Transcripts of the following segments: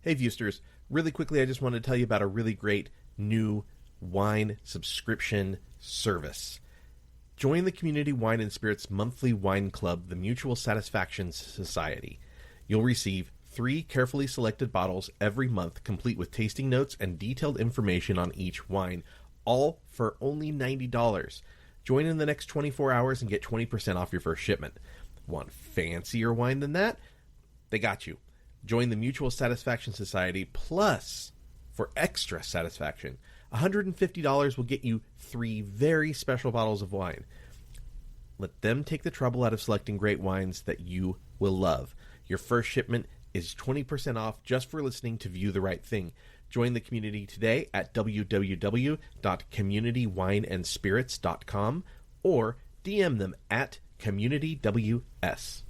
Hey, Viewsters. Really quickly, I just want to tell you about a really great new wine subscription service. Join the Community Wine and Spirits monthly wine club, the Mutual Satisfaction Society. You'll receive 3 carefully selected bottles every month, complete with tasting notes and detailed information on each wine, all for only $90. Join in the next 24 hours and get 20% off your first shipment. Want fancier wine than that? They got you. Join the Mutual Satisfaction Society, plus, for extra satisfaction, $150 will get you 3 very special bottles of wine. Let them take the trouble out of selecting great wines that you will love. Your first shipment is 20% off just for listening to View the Right Thing. Join the community today at www.communitywineandspirits.com or DM them at CommunityWS.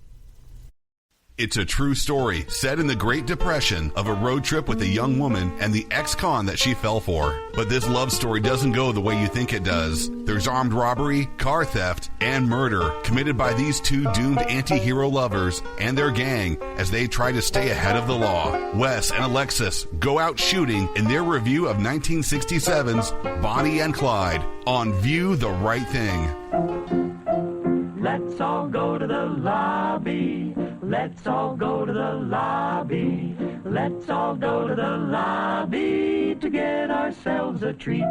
It's a true story set in the Great Depression of a road trip with a young woman and the ex-con that she fell for. But this love story doesn't go the way you think it does. There's armed robbery, car theft, and murder committed by these 2 doomed anti-hero lovers and their gang as they try to stay ahead of the law. Wes and Alexis go out shooting in their review of 1967's Bonnie and Clyde on View the Right Thing. Let's all go to the lobby. Let's all go to the lobby. Let's all go to the lobby to get ourselves a treat.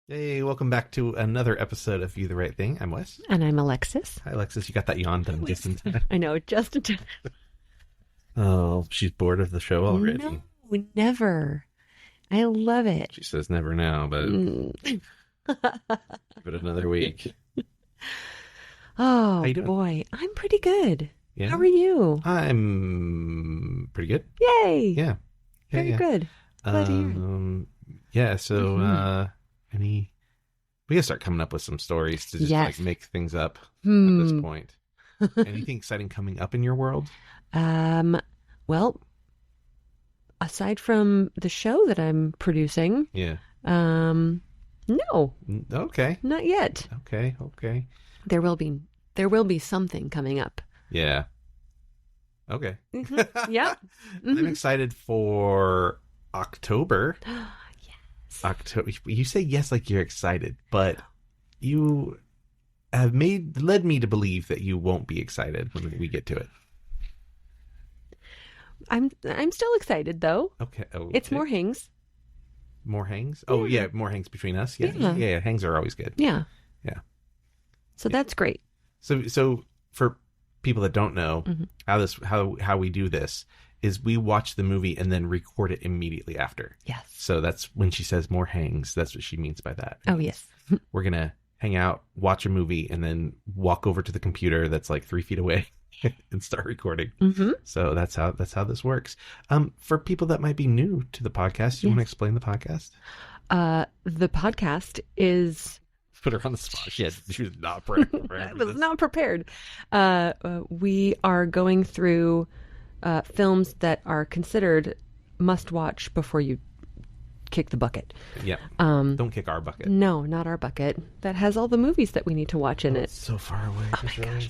Hey, welcome back to another episode of View the Right Thing. I'm Wes. And I'm Alexis. Hi, Alexis. You got that yawn done just in time. I know, just in time. Oh, she's bored of the show already. No, never. I love it. She says never now, but give it another week. Oh, boy. I'm pretty good. Yeah? How are you? I'm pretty good. Yay. Yeah. Very good. Glad to hear it. Yeah, so we gotta start coming up with some stories to just like make things up at this point. Anything exciting coming up in your world? Well, aside from the show that I'm producing, no. Okay. Not yet. Okay. There will be something coming up. Yeah. Okay. Mm-hmm. Yep. Mm-hmm. I'm excited for October. Yes. October. You say yes like you're excited, but you have led me to believe that you won't be excited when we get to it. I'm still excited though. Okay. It's more hangs. More hangs? Oh yeah, more hangs between us. Yeah. Hangs are always good. Yeah. Yeah. So that's great. So for people that don't know how we do this is we watch the movie and then record it immediately after. Yes. So that's when she says more hangs. That's what she means by that. Oh yes. We're gonna hang out, watch a movie, and then walk over to the computer that's like 3 feet away and start recording. Mm-hmm. So that's how this works. For people that might be new to the podcast, you want to explain the podcast? The podcast is. Put her on the spot. She was not prepared. I was not prepared. We are going through films that are considered must-watch before you kick the bucket. Yeah. Don't kick our bucket. No, not our bucket. That has all the movies that we need to watch in it. It's so far away. Oh my gosh.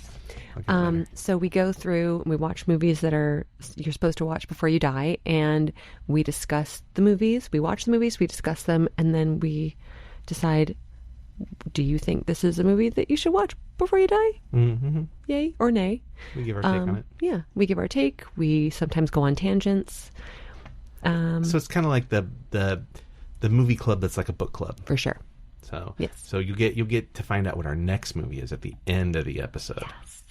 So we go through, we watch movies that you're supposed to watch before you die, and we discuss the movies. We watch the movies, we discuss them, and then we decide, do you think this is a movie that you should watch before you die? Mm-hmm. Yay or nay? We give our take on it. Yeah, we give our take. We sometimes go on tangents. So it's kind of like the movie club that's like a book club. For sure. So yes. So you'll get to find out what our next movie is at the end of the episode. Yes.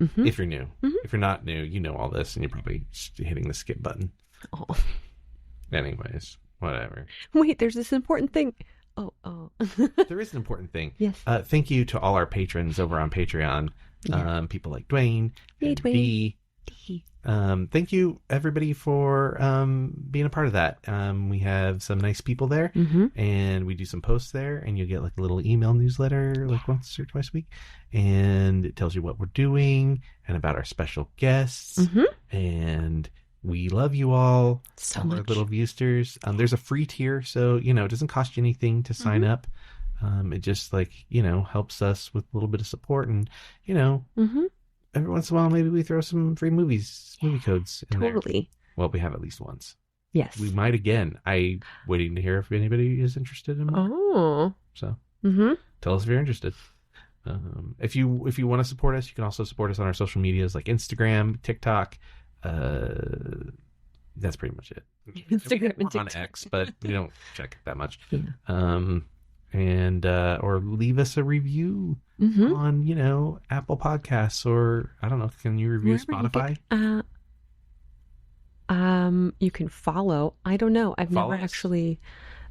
Mm-hmm. If you're new. Mm-hmm. If you're not new, you know all this and you're probably just hitting the skip button. Oh. Anyways, whatever. Wait, there's this important thing. Oh. There is an important thing. Yes. Thank you to all our patrons over on Patreon. Yeah. People like Duane. Hey, Duane. D. Thank you, everybody, for being a part of that. We have some nice people there, and we do some posts there, and you get like a little email newsletter like once or twice a week, and it tells you what we're doing and about our special guests, and we love you all. So much. Our little viewsters. There's a free tier, so it doesn't cost you anything to sign up. It just helps us with a little bit of support, and every once in a while maybe we throw some free movie codes in there. Totally. Well, we have at least once. Yes. We might again. I'm waiting to hear if anybody is interested in more. Oh. So Mm-hmm. tell us if you're interested. If you want to support us, you can also support us on our social medias like Instagram, TikTok. That's pretty much it. Instagram and We're on TikTok. X, but we don't check it that much. Yeah. And or leave us a review Mm-hmm. on Apple Podcasts, or I don't know. Can you review Wherever you Spotify? You can follow. I don't know. I've Follow never us. actually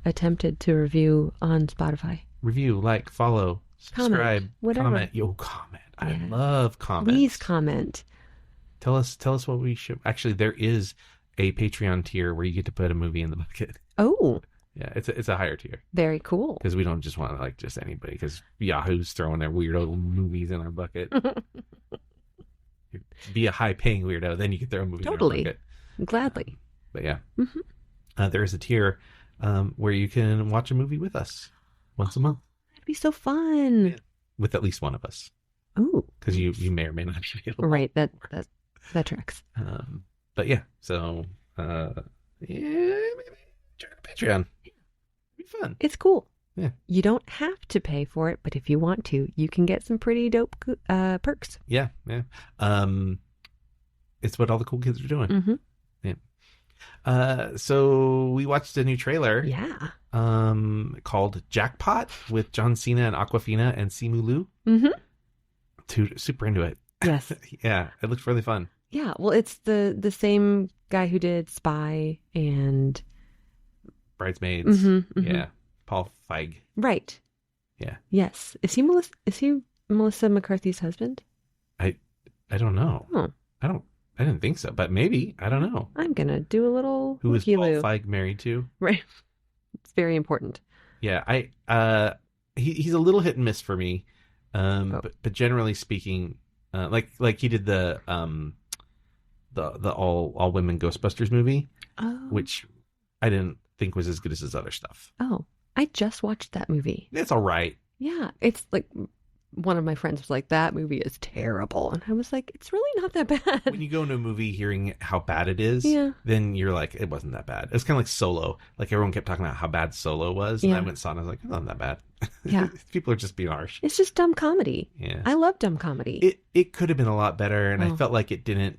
attempted to review on Spotify. Review, like, follow, subscribe, whatever. comment. Comment. I Yeah. love comments. Please comment. Tell us what we should. Actually, there is a Patreon tier where you get to put a movie in the bucket. Oh, Yeah, it's a higher tier very cool. because we don't just want like just anybody, because Yahoo's throwing their weirdo movies in our bucket. Be a high paying weirdo, then you can throw a movie Totally. in our bucket. Gladly. But yeah, Mhm. there is a tier where you can watch a movie with us once a month That'd be so fun. with at least one of us, Oh, because you may or may not be able. right. That tracks. But yeah, so maybe check out Patreon. It'd be fun. It's cool. Yeah. You don't have to pay for it, but if you want to, you can get some pretty dope perks. Yeah. It's what all the cool kids are doing. Mm-hmm. So we watched a new trailer. Yeah. Called Jackpot with John Cena and Aquafina and Simu Liu. Mm-hmm. Super into it. Yes. Yeah, it looks really fun. Yeah. Well, it's the same guy who did Spy and Bridesmaids. Mhm, mhm. Yeah, Paul Feig. right. Yeah. Yes. Is he Melissa McCarthy's husband? I don't know. Oh. I didn't think so, but maybe. I don't know. I'm gonna do a little Who is Paul looky-loo. Feig married to? Right. It's very important. Yeah, he's a little hit and miss for me. But generally speaking, like he did the all women Ghostbusters movie, Oh. which I didn't think was as good as his other stuff. Oh. I just watched that movie. It's all right. Yeah. It's like one of my friends was like, that movie is terrible. And I was like, it's really not that bad. When you go into a movie hearing how bad it is, Yeah. then you're like, it wasn't that bad. It's kind of like Solo. Like everyone kept talking about how bad Solo was, and Yeah. I went and saw it and I was like, it's not that bad. Yeah. People are just being harsh. It's just dumb comedy. Yeah. I love dumb comedy. It could have been a lot better, and I Oh. felt like it didn't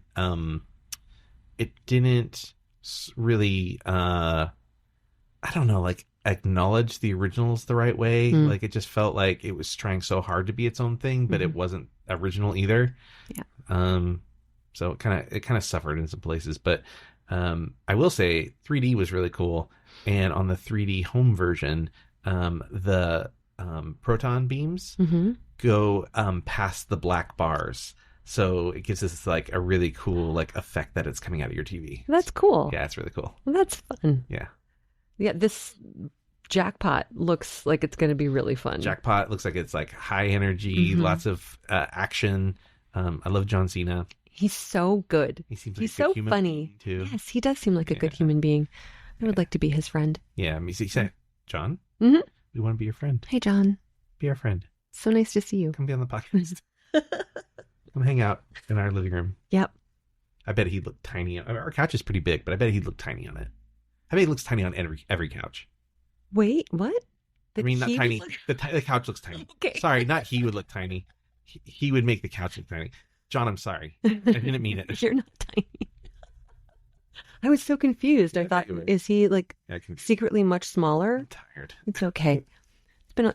really I don't know, like acknowledge the originals the right way. Mm. Like it just felt like it was trying so hard to be its own thing, but it wasn't original either. Yeah. So it kind of suffered in some places, but I will say 3D was really cool, and on the 3D home version, the proton beams Mm-hmm. go past the black bars, so it gives us like a really cool like effect that it's coming out of your TV. That's cool. Yeah, it's really cool. Well, that's fun. Yeah. Yeah, this Jackpot looks like it's going to be really fun. Jackpot looks like it's like high energy, Mhm. lots of action. I love John Cena. He's so good. He seems like He's a good so human funny. being, too. Yes, he does seem like a good Yeah. human being. I would like to be his friend. Yeah, he said, John, Mhm. we want to be your friend. Hey, John. Be our friend. So nice to see you. Come be on the podcast. Come hang out in our living room. Yep. I bet he'd look tiny. Our couch is pretty big, but I bet he'd look tiny on it. I bet he looks tiny on every couch. Wait, what? I mean, not That he tiny. would The couch looks tiny. Okay. Sorry, not he would look tiny. He would make the couch look tiny. John, I'm sorry. I didn't mean it. You're not tiny. I was so confused. I Yeah, thought, you were. is he like I can, secretly much smaller? I'm tired. It's okay.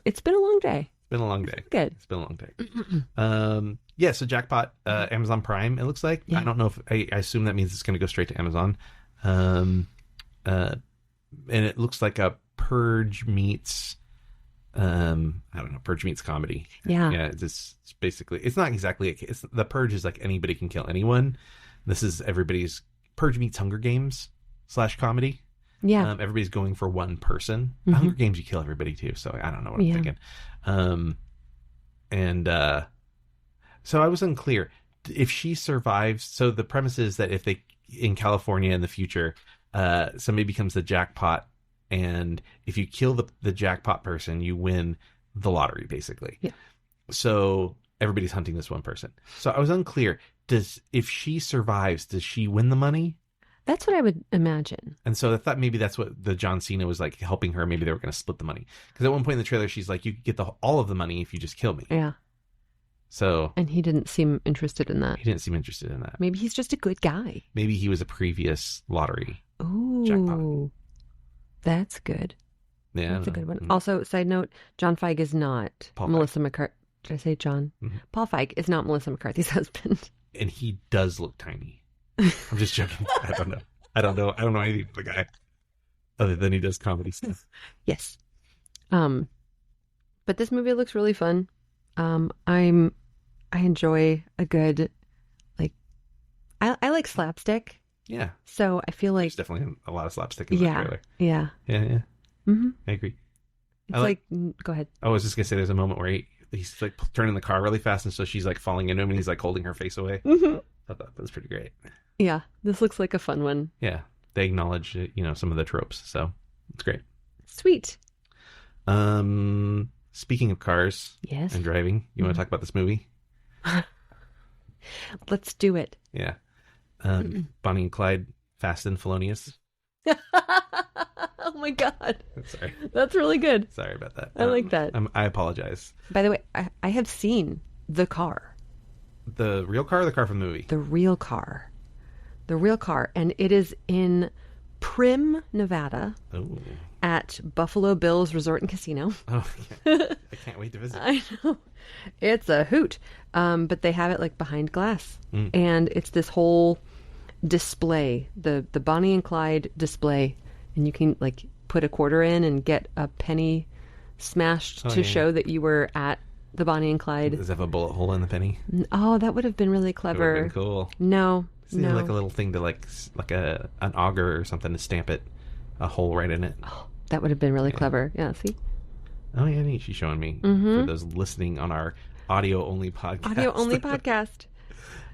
It's been a long day. It's been a long day. Good. It's been a long day. Yeah, so Jackpot, Amazon Prime, it looks like. Yeah. I don't know if I assume that means it's going to go straight to Amazon. And it looks like a Purge meets Purge meets comedy. Yeah. Yeah, it's basically, it's not exactly the Purge is like anybody can kill anyone. This is everybody's Purge meets Hunger Games / comedy. Yeah. Everybody's going for one person. Mhm. Hunger Games, you kill everybody too. So I don't know what I'm Yeah. thinking. So I was unclear if she survives. So the premise is that if they in California in the future, somebody becomes the jackpot, and if you kill the jackpot person, you win the lottery, basically. Yeah. So everybody's hunting this one person. So I was unclear. If she survives, does she win the money? That's what I would imagine. And so I thought maybe that's what the John Cena was like helping her. Maybe they were going to split the money. Because at one point in the trailer, she's like, you could get all of the money if you just kill me. Yeah. So. And he didn't seem interested in that. He didn't seem interested in that. Maybe he's just a good guy. Maybe he was a previous lottery. Ooh. Jackpot. That's good. Yeah. That's a good one. Also, side note, John Feige is not Melissa McCarthy. Did I say John? Mm-hmm. Paul Feig is not Melissa McCarthy's husband. And he does look tiny. I'm just joking. I don't know. I don't know anything about the guy other than he does comedy stuff. Yes. But this movie looks really fun. I enjoy a good, like, I like slapstick. Yeah. So I feel like there's definitely a lot of slapstick in the trailer. Yeah. Yeah. Mm-hmm. I agree. It's go ahead. I was just gonna say there's a moment where he's like turning the car really fast, and so she's like falling into him, and he's like holding her face away. Mm-hmm. I thought that was pretty great. Yeah, this looks like a fun one. Yeah, they acknowledge some of the tropes, so it's great. Sweet. Speaking of cars, yes, and driving, you want to talk about this movie? Let's do it. Yeah, Bonnie and Clyde, Fast and Felonious. Oh my god! Sorry, that's really good. Sorry about that. I like that. I apologize. By the way, I have seen the car. The real car or the car from the movie? The real car. The real car. And it is in Prim, Nevada. Ooh. At Buffalo Bills Resort and Casino. Oh, yeah. I can't wait to visit. I know. It's a hoot. But they have it like behind glass. And it's this whole display, the Bonnie and Clyde display. And you can like put a quarter in and get a penny smashed to show that you were at the Bonnie and Clyde. Does it have a bullet hole in the penny? Oh, that would have been really clever. That would have been cool. No. Like a little thing to like an auger or something to stamp it, a hole right in it. Oh, that would have been really clever. Yeah, see? Oh, yeah, neat. She's showing me for those listening on our audio-only podcast. Audio-only podcast.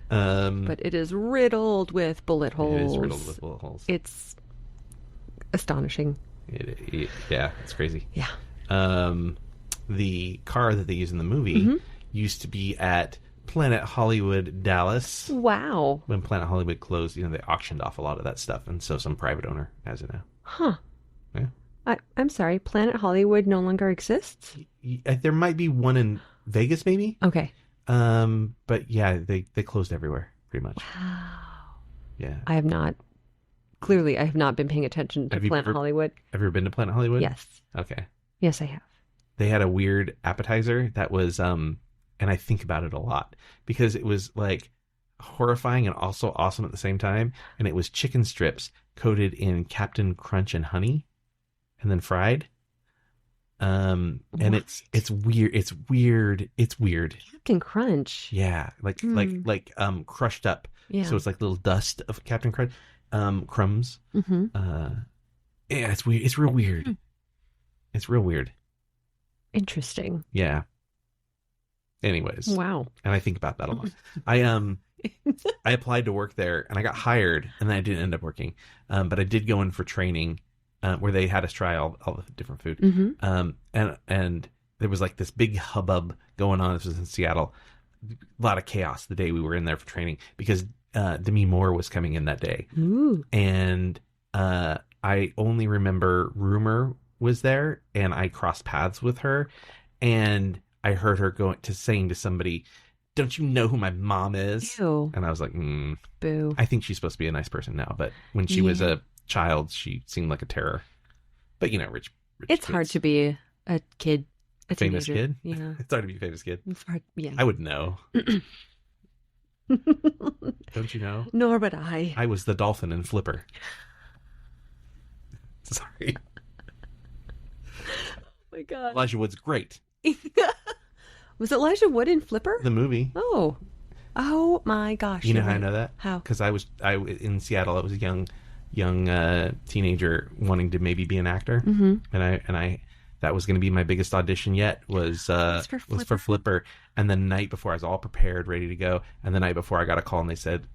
But it is riddled with bullet holes. It is riddled with bullet holes. It's astonishing. Yeah, it's crazy. Yeah. The car that they use in the movie used to be at Planet Hollywood Dallas. Wow. When Planet Hollywood closed, they auctioned off a lot of that stuff, and so some private owner has it now. Huh. Yeah. I'm sorry, Planet Hollywood no longer exists? There might be one in Vegas, maybe. Okay. But yeah, they closed everywhere, pretty much. Wow. Yeah. I have not been paying attention to Planet Hollywood. Have you ever been to Planet Hollywood? Yes. Okay. Yes, I have. They had a weird appetizer that was, and I think about it a lot because it was like horrifying and also awesome at the same time. And it was chicken strips coated in Captain Crunch and honey and then fried. And it's weird. It's weird. Captain Crunch. Yeah. Like crushed up. Yeah. So it's like little dust of Captain Crunch, crumbs. Mm-hmm. Yeah, it's weird. It's real weird. It's real weird. Interesting. Yeah. Anyways. Wow. And I think about that a lot. I applied to work there and I got hired and then I didn't end up working. But I did go in for training where they had us try all the different food. Mm-hmm. And there was like this big hubbub going on. This was in Seattle. A lot of chaos the day we were in there for training because Demi Moore was coming in that day. Ooh. And I only remember Rumor was there and I crossed paths with her and I heard her saying to somebody, "Don't you know who my mom is?" Ew. And I was like, Boo. I think she's supposed to be a nice person now, but when she was a child, she seemed like a terror. But rich it's hard to be a kid, a famous teenager. kid. Yeah, it's hard to be a famous kid. It's hard. Yeah, I would know. Don't you know? Nor would I. I was the dolphin in Flipper. Sorry. Oh my God. Elijah Wood's great. Was Elijah Wood in Flipper? The movie. Oh my gosh. You know how I know that? How? Because I was in Seattle. I was a young teenager wanting to maybe be an actor, and I that was going to be my biggest audition yet was for Flipper. And the night before, I was all prepared, ready to go. And the night before, I got a call and they said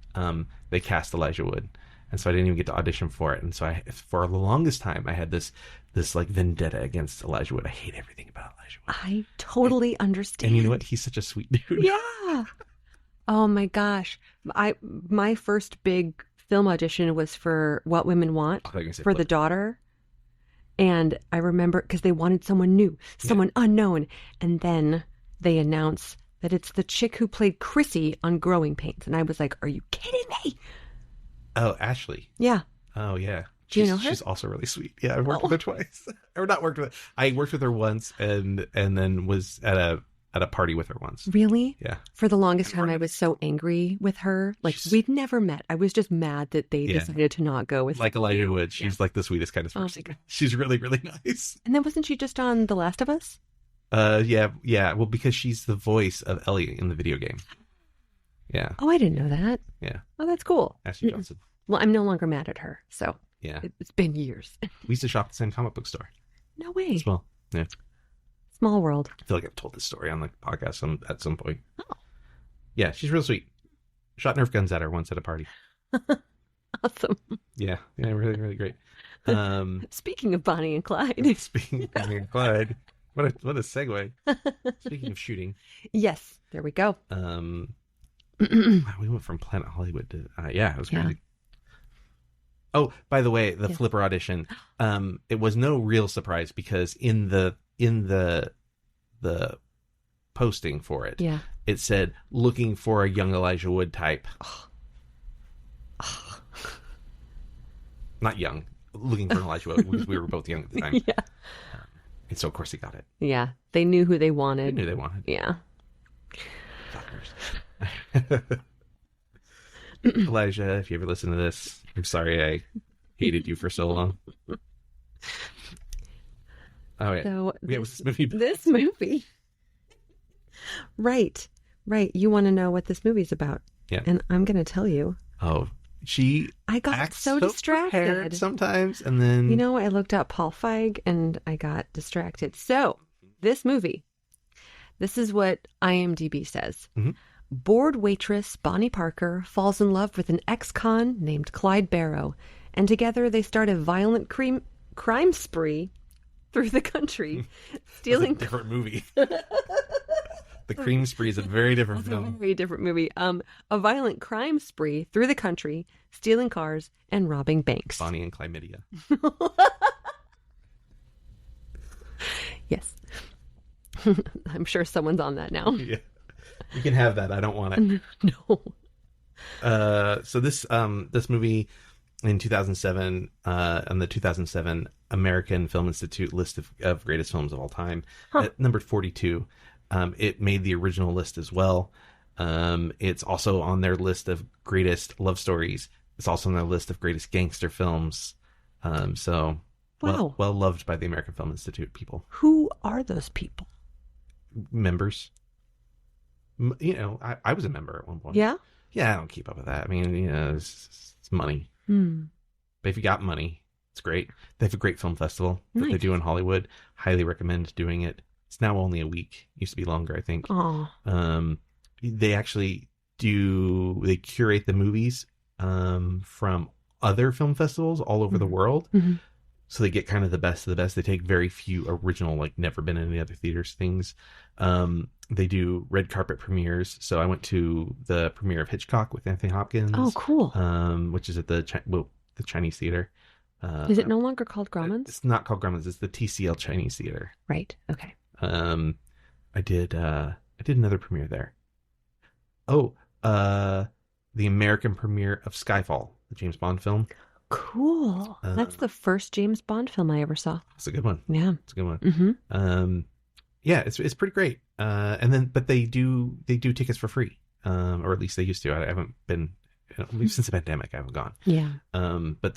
they cast Elijah Wood, and so I didn't even get to audition for it. And so for the longest time, I had this like vendetta against Elijah Wood. I hate everything about Elijah Wood. I totally understand. And you know what? He's such a sweet dude. Yeah. Oh my gosh. My first big film audition was for What Women Want I thought you were gonna say for the daughter. And I remember because they wanted someone new, someone unknown. And then they announce that it's the chick who played Chrissy on Growing Pains. And I was like, are you kidding me? Oh, Ashley. Yeah. Oh, yeah. Do you know her? She's also really sweet. Yeah, I've worked with her twice. Or not worked with her. I worked with her once and then was at a party with her once. Really? Yeah. For the longest time, I was so angry with her. Like, we'd never met. I was just mad that they decided to not go with like Elijah Wood. She's like the sweetest kind of person. Oh my God. She's really, really nice. And then wasn't she just on The Last of Us? Yeah. Well, because she's the voice of Ellie in the video game. Yeah. Oh, I didn't know that. Yeah. Oh, that's cool. Ashley Johnson. Well, I'm no longer mad at her, so Yeah. it's been years. We used to shop at the same comic book store No way. as well. Yeah. Small world. I feel like I've told this story on the podcast at some point. Oh. Yeah, she's real sweet. Shot Nerf guns at her once at a party. Awesome. Yeah, really, really great. Speaking of Bonnie and Clyde. Speaking of Bonnie and Clyde, what a segue. Speaking of shooting, Yes, there we go. wow, we went from Planet Hollywood to it was crazy. Yeah. Oh, by the way, the Yes. Flipper audition, it was no real surprise because in the posting for it, Yeah. it said looking for a young Elijah Wood type. Not young, looking for an Elijah Wood because we were both young at the time. Yeah. And so of course he got it. Yeah. They knew who they I wanted. knew they wanted. Yeah. Fuckers. Elijah, if you ever listen to this, I'm sorry I hated you for so long. Oh yeah. So What's this movie? this movie. Right. You want to know what this movie's about. Yeah. And I'm going to tell you. Oh, she I got acts so prepared distracted. sometimes, and then You know, I looked up Paul Feig and I got distracted. So, this movie, this is what IMDb says. Mhm. Bored waitress Bonnie Parker falls in love with an ex-con named Clyde Barrow, and together they start a violent crime spree through the country, stealing... That's a different movie. The Cream Spree is a very different film. Very different movie. A violent crime spree through the country, stealing cars and robbing banks. Bonnie and Chlamydia. Yes. I'm sure someone's on that now. Yeah, you can have that. I don't want it. No. So this movie in 2007 on the 2007 American Film Institute list of greatest films of all time, at number 42. It made the original list as well. It's also on their list of greatest love stories. It's also on their list of greatest gangster films. So Wow. well loved by the American Film Institute people. Who are those people? Members. You know, I was a member at one point. Yeah? Yeah, I don't keep up with that. I mean, you know, it's money. Hmm. But if you got money, it's great. They have a great film festival that they Nice. do in Hollywood. Highly recommend doing it. It's now only a week. Used to be longer, I think. Oh. They actually they curate the movies from other film festivals all over the world. Mm-hmm. So they get kind of the best of the best. They take very few original, like never been in any other theaters things. They do red carpet premieres. So I went to the premiere of Hitchcock with Anthony Hopkins. Oh, cool. Which is at the Chinese Theater. Is it no longer called Grauman's? It's not called Grauman's. It's the TCL Chinese Theater. Right. Okay. I did another premiere there. Oh, the American premiere of Skyfall, the James Bond film. Cool. That's the first James Bond film I ever saw. It's a good one. Yeah. It's a good one. Mm-hmm. Yeah, it's pretty great. But they do tickets for free, or at least they used to. I haven't been, since the pandemic. I haven't gone. Yeah. But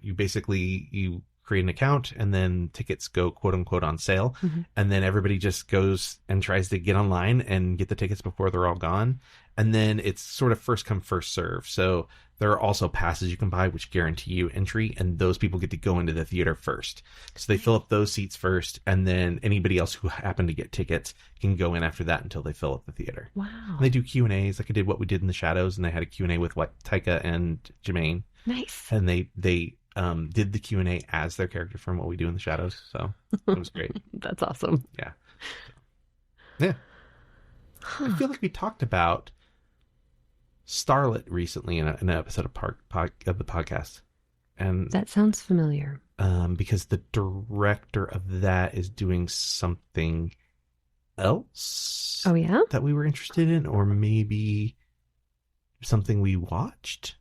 you basically create an account and then tickets go quote unquote on sale, and then everybody just goes and tries to get online and get the tickets before they're all gone. And then it's sort of first come first serve. So there are also passes you can buy which guarantee you entry, and those people get to go into the theater first. So they fill up those seats first, and then anybody else who happen to get tickets can go in after that until they fill up the theater. Wow. And they do Q&As, like I did What We Did in the Shadows, and they had a Q&A with Taika and Jermaine. Nice. And they did the Q&A as their character from What We Do in the Shadows. So it was great. That's awesome. Yeah. Yeah. I feel like we talked about starlet recently in an episode of the podcast. And That sounds familiar. because the director of that is doing something else. Oh, yeah? That we were interested in, or maybe something we watched,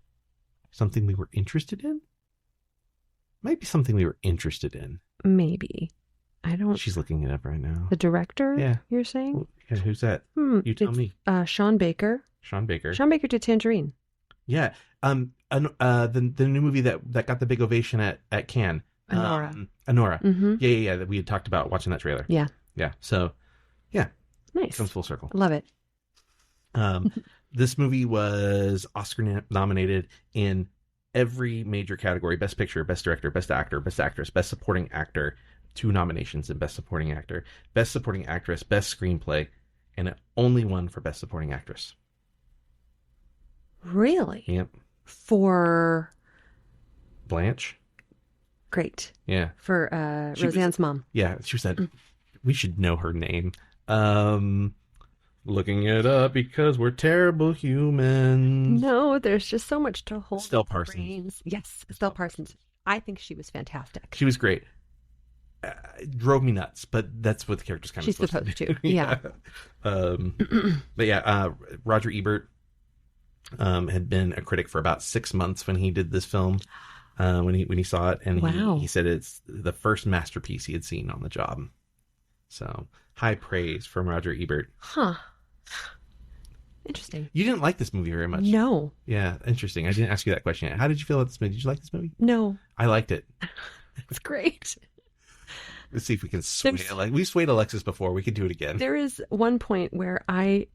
something we were interested in. Might be something we were interested in. Maybe. I don't... She's looking it up right now. The director, Yeah. you're saying? Well, yeah, who's that? You tell it's, me. Sean Baker. Sean Baker. Sean Baker did Tangerine. Yeah. The new movie that got the big ovation at Cannes. Anora. Anora. Mm-hmm. Yeah. That we had talked about watching that trailer. Yeah. Yeah. So, yeah. Nice. Comes full circle. I love it. This movie was Oscar nominated in every major category: Best Picture, Best Director, Best Actor, Best Actress, Best Supporting Actor. 2 nominations in Best Supporting Actor, Best Supporting Actress, Best Screenplay, and it only won for Best Supporting Actress. Really? Yep. For... Blanche? Great. Yeah. For Roseanne's mom. Yeah, she said, we should know her name. Looking it up because we're terrible humans. No, there's just so much to hold. Estelle in the Parsons. brains. Yes, Estelle Parsons. I think she was fantastic. She was great. It drove me nuts, but that's what the character's kind of She's supposed to. Yeah. But yeah, Roger Ebert had been a critic for about 6 months when he did this film, when he saw it, and Wow. he said it's the first masterpiece he had seen on the job. So high praise from Roger Ebert. Huh. Interesting. You didn't like this movie very much. No. Yeah, interesting. I didn't ask you that question yet. How did you feel about this movie? Did you like this movie? No. I liked it. It's great. Let's see if we can sway. We swayed Alexis before. We could do it again. There is one point where I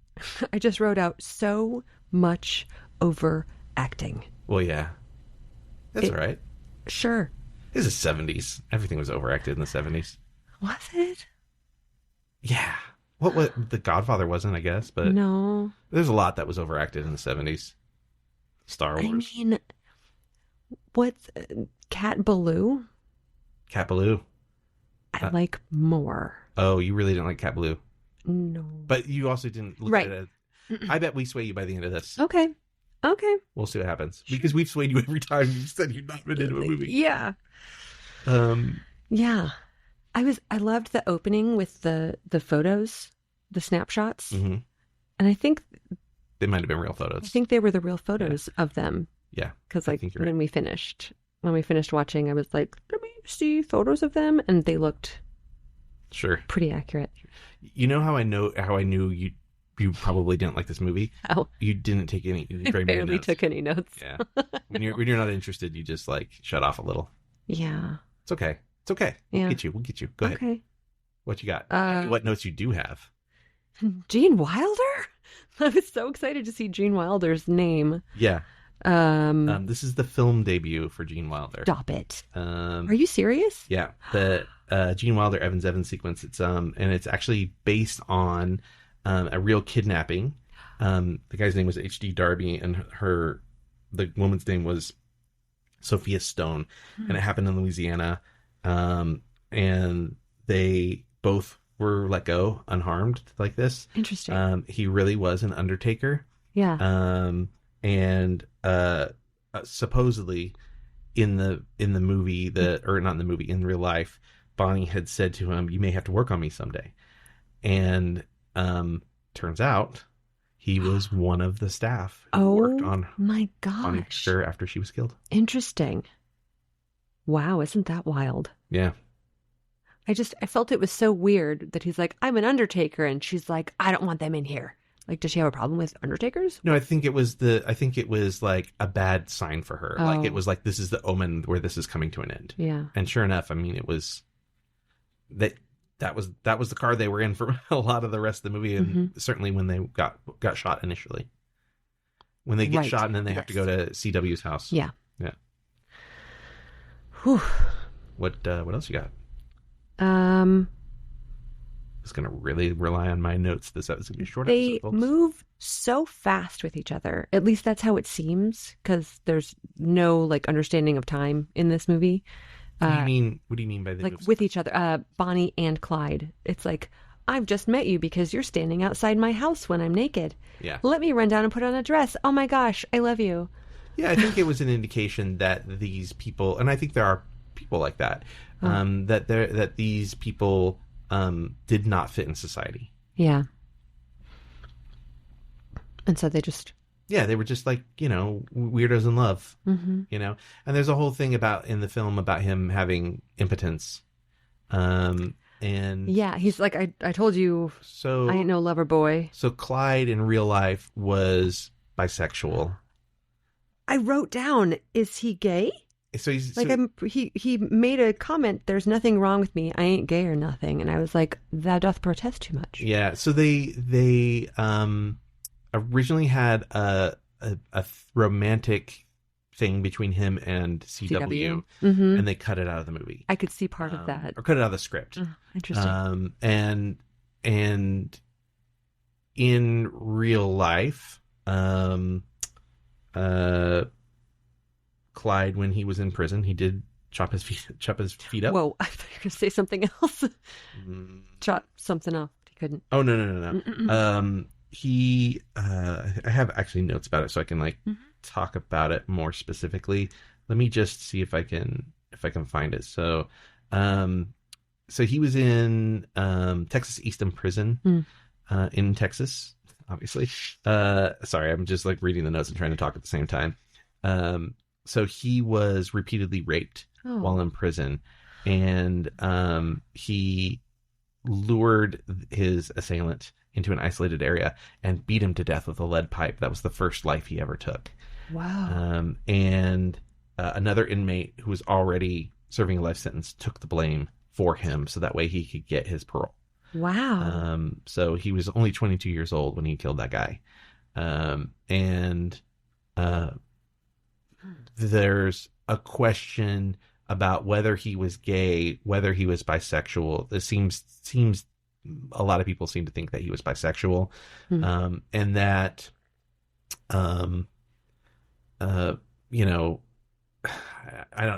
just wrote out so much overacting. Well, yeah. That's all right. Sure. It was the 70s. Everything was overacted in the 70s. Was it? Yeah. What The Godfather wasn't, I guess, but No. there's a lot that was overacted in the 70s. Star Wars. I mean, what's Cat Ballou? Cat Ballou. I like more. Oh, you really didn't like Cat Ballou. No. But you also didn't look Right. at it. I bet we sway you by the end of this. Okay. We'll see what happens. Because we've swayed you every time you said you've not been into a movie. Yeah. Yeah. I loved the opening with the photos, the snapshots. Mm-hmm. And I think They might have been real photos. they were the real photos of them. Yeah. Because I like think you're right. when we finished watching, I was like, let me see photos of them, and they looked Sure. pretty accurate. You know how I knew you probably didn't like this movie? How You didn't take any I very many barely notes. took any notes. Yeah. When you're not interested, you just like shut off a little. Yeah. It's okay. It's okay. Yeah. We'll get you. Go ahead. Okay. What you got? What notes you do have? Gene Wilder? I was so excited to see Gene Wilder's name. Yeah. This is the film debut for Gene Wilder. Stop it. Um, Are you serious? yeah. The Gene Wilder Evans sequence. It's and it's actually based on a real kidnapping. The guy's name was H.D. Darby, and the woman's name was Sophia Stone, and it happened in Louisiana. And they both were let go unharmed like this. Interesting. He really was an undertaker. Yeah. And supposedly in the movie, or not in the movie, in real life, Bonnie had said to him, "You may have to work on me someday." And turns out he was one of the staff who worked on my Bonnie gosh. Fisher after she was killed. Interesting. Wow, isn't that wild? Yeah. I felt it was so weird that he's like, I'm an undertaker, and she's like, I don't want them in here. Like, does she have a problem with undertakers? No, I think it was like a bad sign for her. Like it Oh. was like, this is the omen where this is coming to an end. Yeah. And sure enough, I mean, it was that was the car they were in for a lot of the rest of the movie, and certainly when they got shot initially. When they get Right. shot and then they have to go to CW's house. Yeah. Yeah. Whew. What else you got? Um, I was gonna really rely on my notes. This is gonna be a short they episode, folks. move so fast with each other. At least that's how it seems, because there's no like understanding of time in this movie. What do you mean by they Like move? with each other, Bonnie and Clyde. It's like, I've just met you because you're standing outside my house when I'm naked. Yeah. Let me run down and put on a dress. Oh my gosh, I love you. Yeah, I think it was an indication that these people, and I think there are people like that, that these people did not fit in society. Yeah. And so they just... Yeah, they were just like, weirdos in love, Mm-hmm. And there's a whole thing in the film about him having impotence. And yeah, he's like, I told you, so I ain't no lover boy. So Clyde in real life was bisexual. I wrote down, is he gay? So he's Like, he made a comment, there's nothing wrong with me. I ain't gay or nothing. And I was like, thou doth protest too much. Yeah, so they originally had a romantic thing between him and CW, Mm-hmm. and they cut it out of the movie. I could see part of that. Or cut it out of the script. Interesting. And in real life, Clyde, when he was in prison, he did chop his feet up. Whoa, I thought you were going to say something else. Chop something off. He couldn't. Oh, no. He, I have actually notes about it, so I can talk about it more specifically. Let me just see if I can find it. So he was in Texas Easton Prison in Texas, obviously. Sorry, I'm just reading the notes and trying to talk at the same time. So he was repeatedly raped while in prison, and he lured his assailant into an isolated area and beat him to death with a lead pipe. That was the first life he ever took. Wow. And another inmate who was already serving a life sentence took the blame for him, so that way he could get his parole. Wow. So he was only 22 years old when he killed that guy. There's a question about whether he was gay, whether he was bisexual. This seems a lot of people seem to think that he was bisexual, and that, I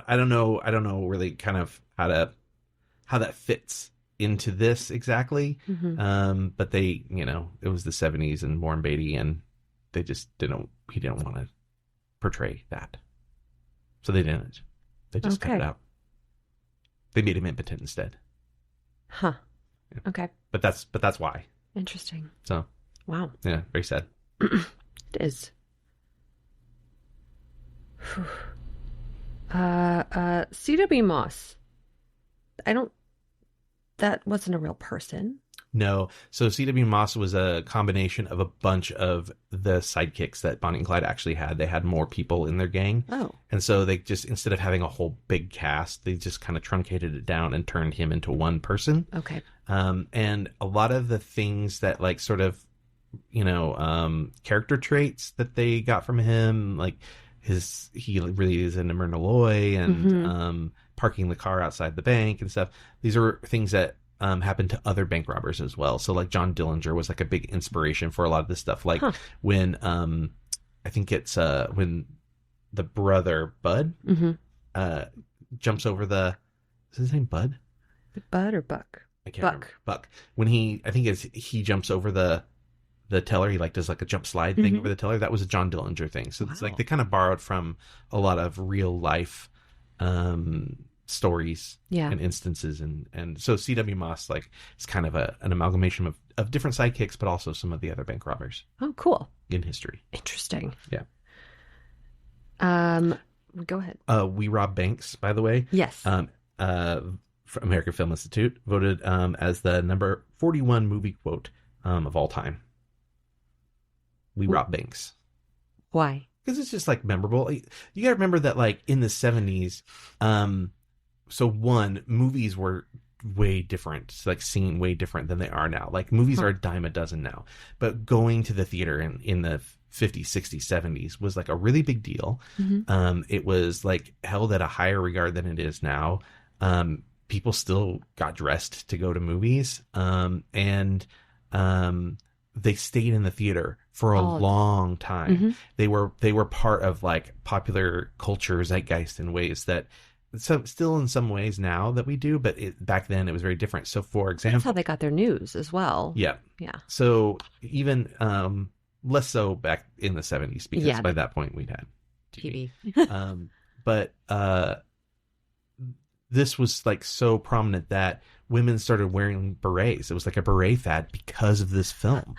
don't know really kind of how that fits into this exactly. But they, it was the 70s and Warren Beatty, and they just he didn't want to portray that. So they didn't. They just cut it out. They made him impotent instead. Huh. Yeah. Okay. But that's why. Interesting. So. Wow. Yeah, very sad. It is. C.W. Moss. That wasn't a real person. No. So C.W. Moss was a combination of a bunch of the sidekicks that Bonnie and Clyde actually had. They had more people in their gang. Oh. And so they just, instead of having a whole big cast, they just kind of truncated it down and turned him into one person. Okay. And a lot of the things that character traits that they got from him, he really is into Myrna Loy and parking the car outside the bank and stuff. These are things that happened to other bank robbers as well. So John Dillinger was a big inspiration for a lot of this stuff. When I think it's when the brother Bud jumps over is his name Bud? Bud or Buck? I can't remember. Buck. When he jumps over the teller, he does a jump slide thing over the teller. That was a John Dillinger thing. So it's they kind of borrowed from a lot of real life stories and instances, and so C.W. Moss is kind of an amalgamation of different sidekicks, but also some of the other bank robbers. Oh, cool. In history. Interesting. Yeah. Go ahead. We Rob Banks, by the way. Yes. From American Film Institute, voted as the number 41 movie quote of all time. We Rob Banks. Why? Because it's just memorable. You got to remember that in the 70s, movies were way different, seen way different than they are now. Movies are a dime a dozen now, but going to the theater in the 50s, 60s, 70s was a really big deal. It was held at a higher regard than it is now. People still got dressed to go to movies, and they stayed in the theater for a long time. They were part of popular culture zeitgeist in ways that still in some ways now that we do, but back then it was very different. So, for example, that's how they got their news as well. Yeah. So even less so back in the 70s, because by that point we'd had TV. But this was like so prominent that women started wearing berets. It was like a beret fad because of this film.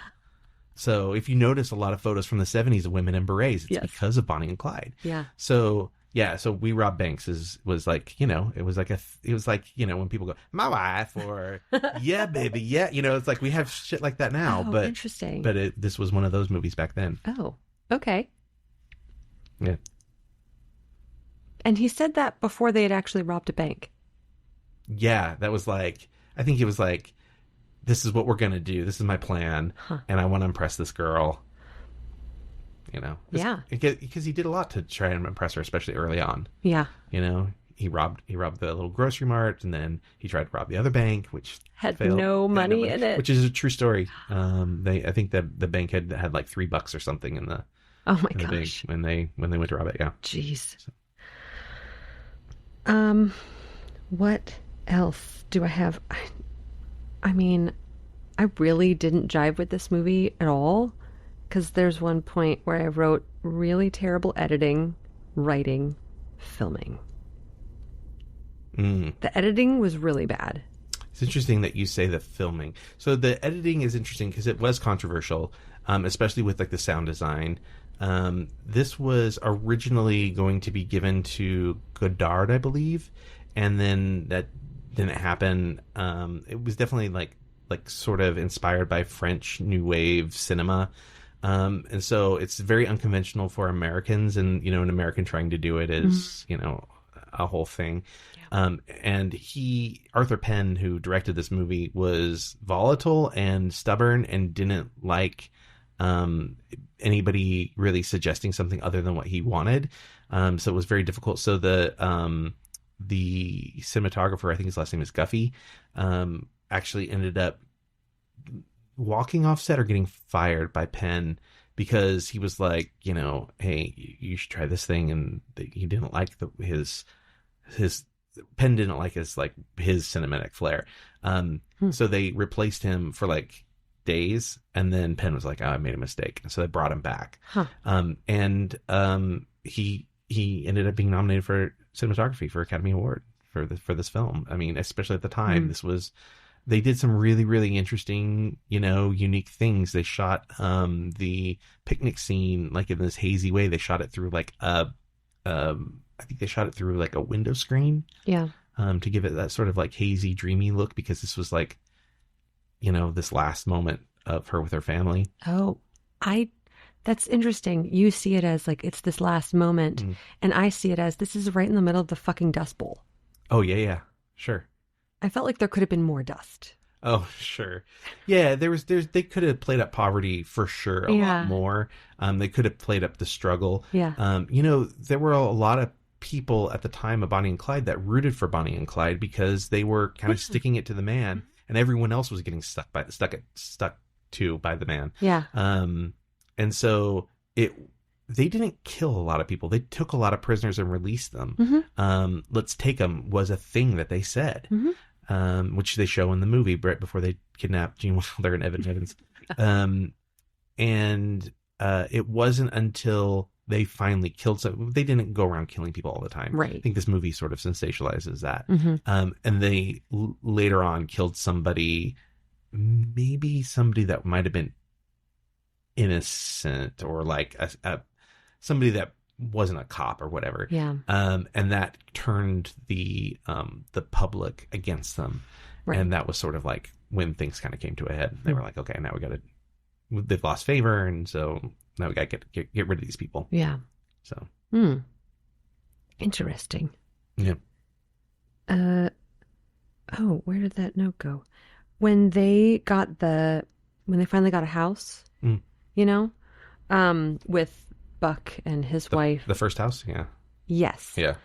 So if you notice a lot of photos from the 70s of women in berets, it's because of Bonnie and Clyde. Yeah. So We Rob Banks was like, it was like when people go, my wife, or yeah, baby, yeah, it's like we have shit like that now. Oh, but interesting. But this was one of those movies back then. Oh, okay. Yeah. And he said that before they had actually robbed a bank. Yeah, that was like, I think he was like, this is what we're going to do. This is my plan. And I want to impress this girl. Yeah. Because he did a lot to try and impress her, especially early on. Yeah. He robbed the little grocery mart, and then he tried to rob the other bank, which had failed. no money in it. Which is a true story. I think that the bank had like $3 or something in the gosh. when they went to rob it. Yeah. Jeez. What else do I have? I mean, I really didn't jive with this movie at all, because there's one point where I wrote really terrible editing, writing, filming. The editing was really bad. It's interesting that you say the filming. So the editing is interesting because it was controversial, especially with like the sound design. This was originally going to be given to Godard, I believe, and then that didn't happen. It was definitely like sort of inspired by French New Wave cinema. And so it's very unconventional for Americans, and, an American trying to do it is, a whole thing. Yeah. And Arthur Penn, who directed this movie, was volatile and stubborn and didn't like anybody really suggesting something other than what he wanted. So it was very difficult. So the cinematographer, I think his last name is Guffey, actually ended up walking off set or getting fired by Penn because he was like, hey, you should try this thing. And he didn't like his Penn didn't like his cinematic flair. So they replaced him for like days, and then Penn was like, oh, I made a mistake. And so they brought him back. He ended up being nominated for cinematography for Academy Award for this film. I mean, especially at the time, they did some really, really interesting, unique things. They shot the picnic scene like in this hazy way. They shot it through like I think they shot it through like a window screen. Yeah. To give it that sort of like hazy, dreamy look, because this was like, this last moment of her with her family. Oh, that's interesting. You see it as like, it's this last moment. And I see it as, this is right in the middle of the fucking Dust Bowl. Oh, yeah. Sure. I felt like there could have been more dust. Oh, sure. Yeah, they could have played up poverty for sure a lot more. They could have played up the struggle. Yeah. There were a lot of people at the time of Bonnie and Clyde that rooted for Bonnie and Clyde because they were kind of sticking it to the man, and everyone else was getting stuck to by the man. Yeah. And so they didn't kill a lot of people. They took a lot of prisoners and released them. Let's take them was a thing that they said, which they show in the movie right before they kidnap Gene Wilder and Evan Evans. And it wasn't until they finally killed some. They didn't go around killing people all the time. Right. I think this movie sort of sensationalizes that. And they later on killed somebody, maybe somebody that might have been innocent, or like somebody that wasn't a cop or whatever. Yeah. And that turned the public against them. Right. And that was sort of like when things kind of came to a head. They were like, okay, now they've lost favor, and so now we got to get rid of these people. Yeah. So. Interesting. Yeah. Oh, where did that note go? When they finally got a house, with Buck and his wife. The first house? Yeah. Yes. Yeah.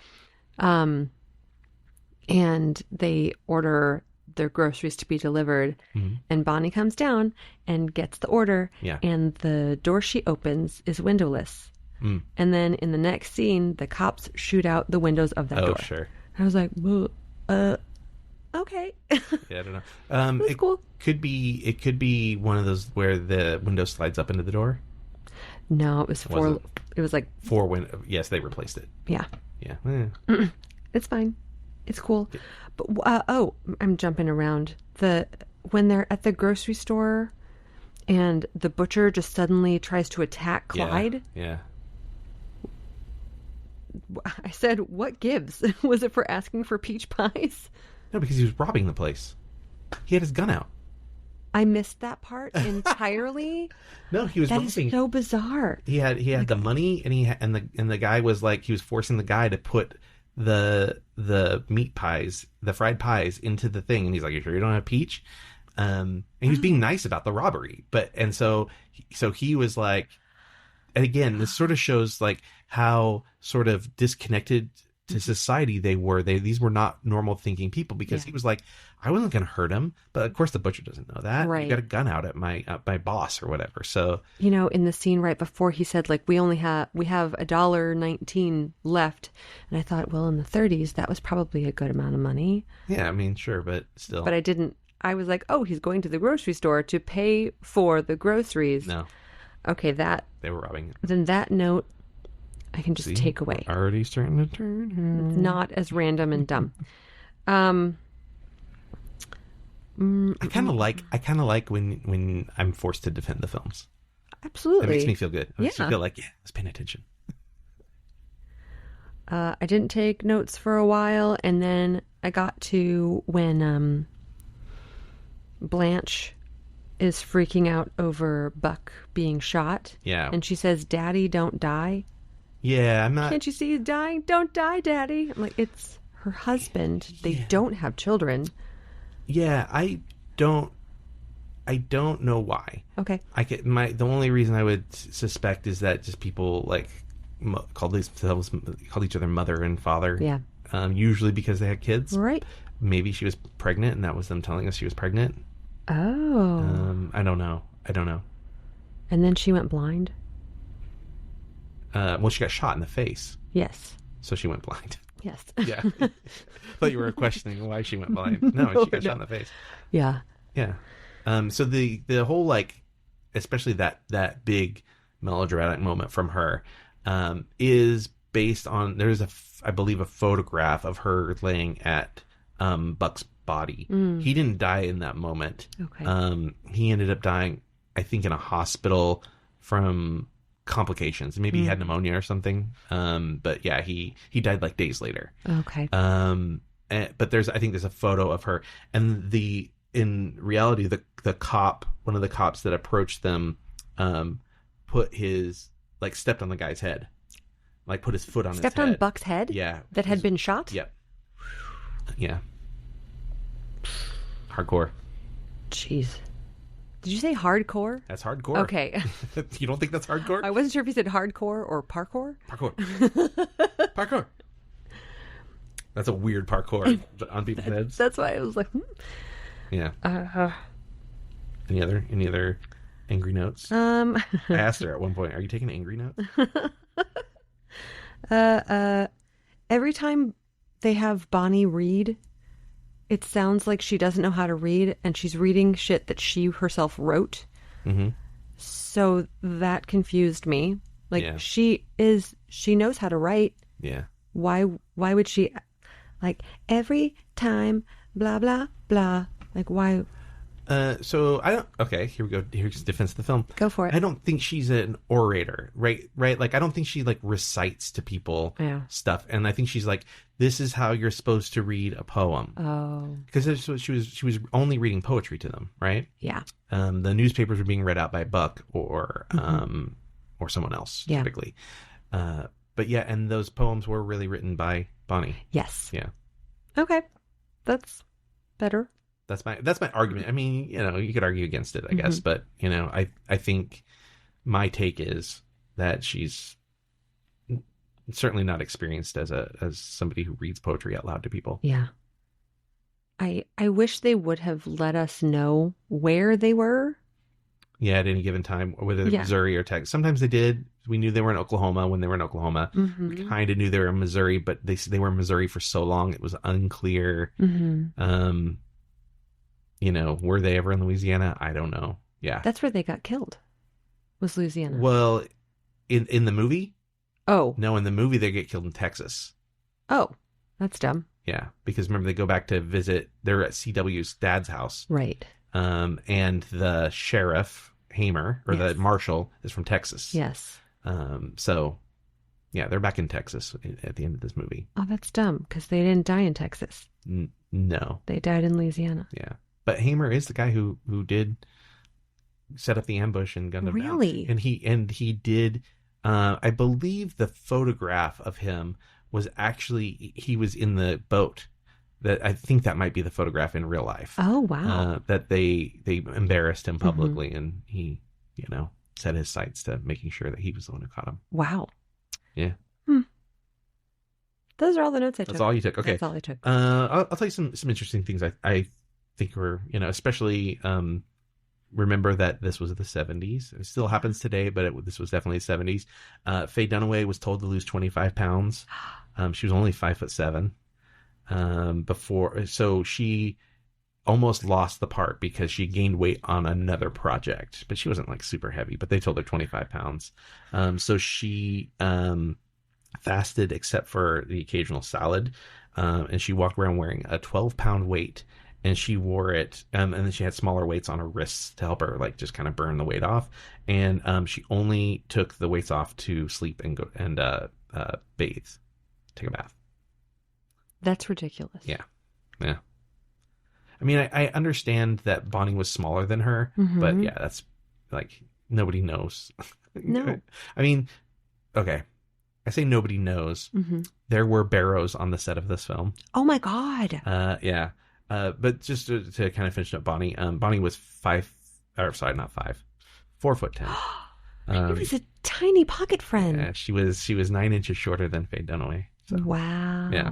And they order their groceries to be delivered, and Bonnie comes down and gets the order, and the door she opens is windowless. And then in the next scene, the cops shoot out the windows of that door. Oh, sure. I was like, well, okay. Yeah, I don't know. That's cool. It could be one of those where the window slides up into the door. No, it was four. It was like 4 window. Yes, they replaced it. Yeah. Yeah. It's fine. It's cool. But I'm jumping around. When they're at the grocery store and the butcher just suddenly tries to attack Clyde. Yeah. I said, what gives? Was it for asking for peach pies? No, because he was robbing the place. He had his gun out. I missed that part entirely. No, he was That robbing. is so bizarre. He had the money, and the guy was like, he was forcing the guy to put the meat pies, the fried pies, into the thing, and he's like, "You sure you don't have peach?" And he was being nice about the robbery, so he was like, and again, this sort of shows like how sort of disconnected to society they were. These were not normal thinking people, because he was like, I wasn't going to hurt him, but of course the butcher doesn't know that. Right. You got a gun out at my boss or whatever. So in the scene right before, he said like, we have $1.19 left, and I thought, well, in the 30s that was probably a good amount of money. Yeah, I mean, sure, but still. But I was like, oh, he's going to the grocery store to pay for the groceries. No. Okay, They were robbing it. then that note I can just take away. We're already starting to turn. It's not as random and dumb. I kind of like when I'm forced to defend the films. Absolutely. It makes me feel good. It makes me Yeah. feel like, I was paying attention. I didn't take notes for a while, and then I got to when Blanche is freaking out over Buck being shot. Yeah. And she says, "Daddy, don't die." Yeah, I'm not. Can't you see he's dying? Don't die, Daddy. I'm like, it's her husband. They don't have children. Yeah, I don't know why. Okay. The only reason I would suspect is that just people like called each other mother and father. Yeah. Usually because they had kids. Right. Maybe she was pregnant, and that was them telling us she was pregnant. Oh. I don't know. And then she went blind. Well, she got shot in the face, Yes. so she went blind. Yes. Yeah. Thought you were questioning why she went blind. No, she got shot in the face. Yeah. Yeah. So the whole, like, especially that big melodramatic moment from her, is based on, there's I believe a photograph of her laying at Buck's body. He didn't die in that moment. Okay. He ended up dying, I think, in a hospital from complications. Maybe he had pneumonia or something. But yeah, he died like days later. Okay. But I think there's a photo of her, and in reality, the cop, one of the cops that approached them, stepped on the guy's head, like put his foot on Stepped his head. on Buck's head? Yeah. That had been shot? Yep. Yeah. Hardcore. Jeez. Did you say hardcore? That's hardcore. Okay. You don't think that's hardcore? I wasn't sure if you said hardcore or parkour. Parkour. Parkour. That's a weird parkour on people's heads. That's why I was like, Yeah. Any other angry notes? I asked her at one point, "Are you taking angry notes?" every time they have Bonnie read, it sounds like she doesn't know how to read, and she's reading shit that she herself wrote. Mm-hmm. So that confused me. Like, Yeah. she knows how to write. Yeah. Why would she, like, every time, blah, blah, blah. Like, why? So I don't. Okay, here we go. Here's defense of the film. Go for it. I don't think she's an orator, right? Like, I don't think she like recites to people stuff, and I think she's like, this is how you're supposed to read a poem. Oh, Because she was only reading poetry to them, right? yeah. The newspapers were being read out by Buck or someone else, Yeah. typically. But yeah, and those poems were really written by Bonnie. Yes. Yeah. Okay. That's better. That's my argument. I mean, you could argue against it, I guess, but I think my take is that she's certainly not experienced as somebody who reads poetry out loud to people. Yeah. I wish they would have let us know where they were. Yeah, at any given time, whether Yeah. Missouri or Texas. Sometimes they did. We knew they were in Oklahoma when they were in Oklahoma. Mm-hmm. We kind of knew they were in Missouri, but they were in Missouri for so long it was unclear. Mm-hmm. You know, were they ever in Louisiana? I don't know. Yeah. That's where they got killed. Was Louisiana? Well, in the movie? Oh. No, in the movie they get killed in Texas. Oh, that's dumb. Yeah, because remember they go back to visit. They're at CW's dad's house. Right. And the sheriff Hamer or the marshal is from Texas. Yes. So, yeah, they're back in Texas at the end of this movie. Oh, that's dumb because they didn't die in Texas. No. They died in Louisiana. Yeah, but Hamer is the guy who did set up the ambush and gunned him down. Really? And he did. I believe the photograph of him was actually he was in the boat. That I think that might be the photograph in real life. Oh, wow. That they embarrassed him publicly, and he, set his sights to making sure that he was the one who caught him. Wow. Yeah. Those are all the notes I took. That's all you took. Okay. That's all I took. I'll tell you some interesting things I think were, especially remember that this was the 70s. It still happens today, but this was definitely the 70s. Faye Dunaway was told to lose 25 pounds. She was only 5'7". Before, so she almost lost the part because she gained weight on another project, but she wasn't like super heavy, but they told her 25 pounds. So she fasted except for the occasional salad, and she walked around wearing a 12-pound weight, and she wore it, and then she had smaller weights on her wrists to help her like just kind of burn the weight off, and she only took the weights off to sleep and go and bathe, take a bath. That's ridiculous. Yeah. I mean, I understand that Bonnie was smaller than her, but yeah, that's like nobody knows. No. I mean, okay. I say nobody knows. There were barrows on the set of this film. Oh my God. Yeah. But just to kind of finish up Bonnie, Bonnie was 4'10". It was a tiny pocket friend. Yeah, she was 9 inches shorter than Faye Dunaway. So. Wow. Yeah.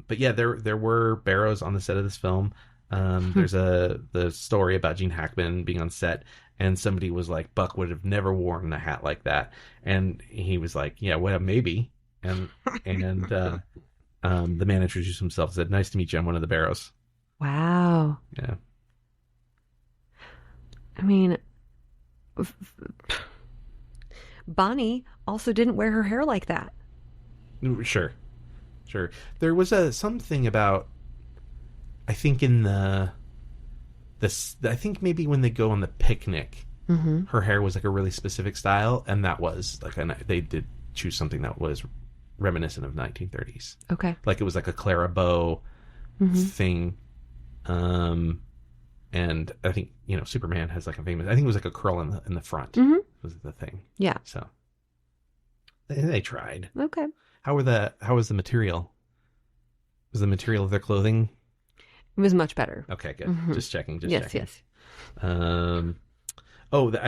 But yeah, there were barrows on the set of this film. There's the story about Gene Hackman being on set, and somebody was like, Buck would have never worn a hat like that, and he was like, yeah, well, maybe. And the man introduced himself and said, nice to meet you, I'm one of the barrows. Wow. Yeah. I mean, Bonnie also didn't wear her hair like that. Sure. There was something about, I think in I think maybe when they go on the picnic, her hair was like a really specific style, and that was like they did choose something that was reminiscent of 1930s. Okay. Like it was like a Clara bow thing. And I think, Superman has like I think it was like a curl in the front was the thing. Yeah. So they tried. Okay. How was the material? Was the material of their clothing? It was much better. Okay, good. Just checking. Yes. I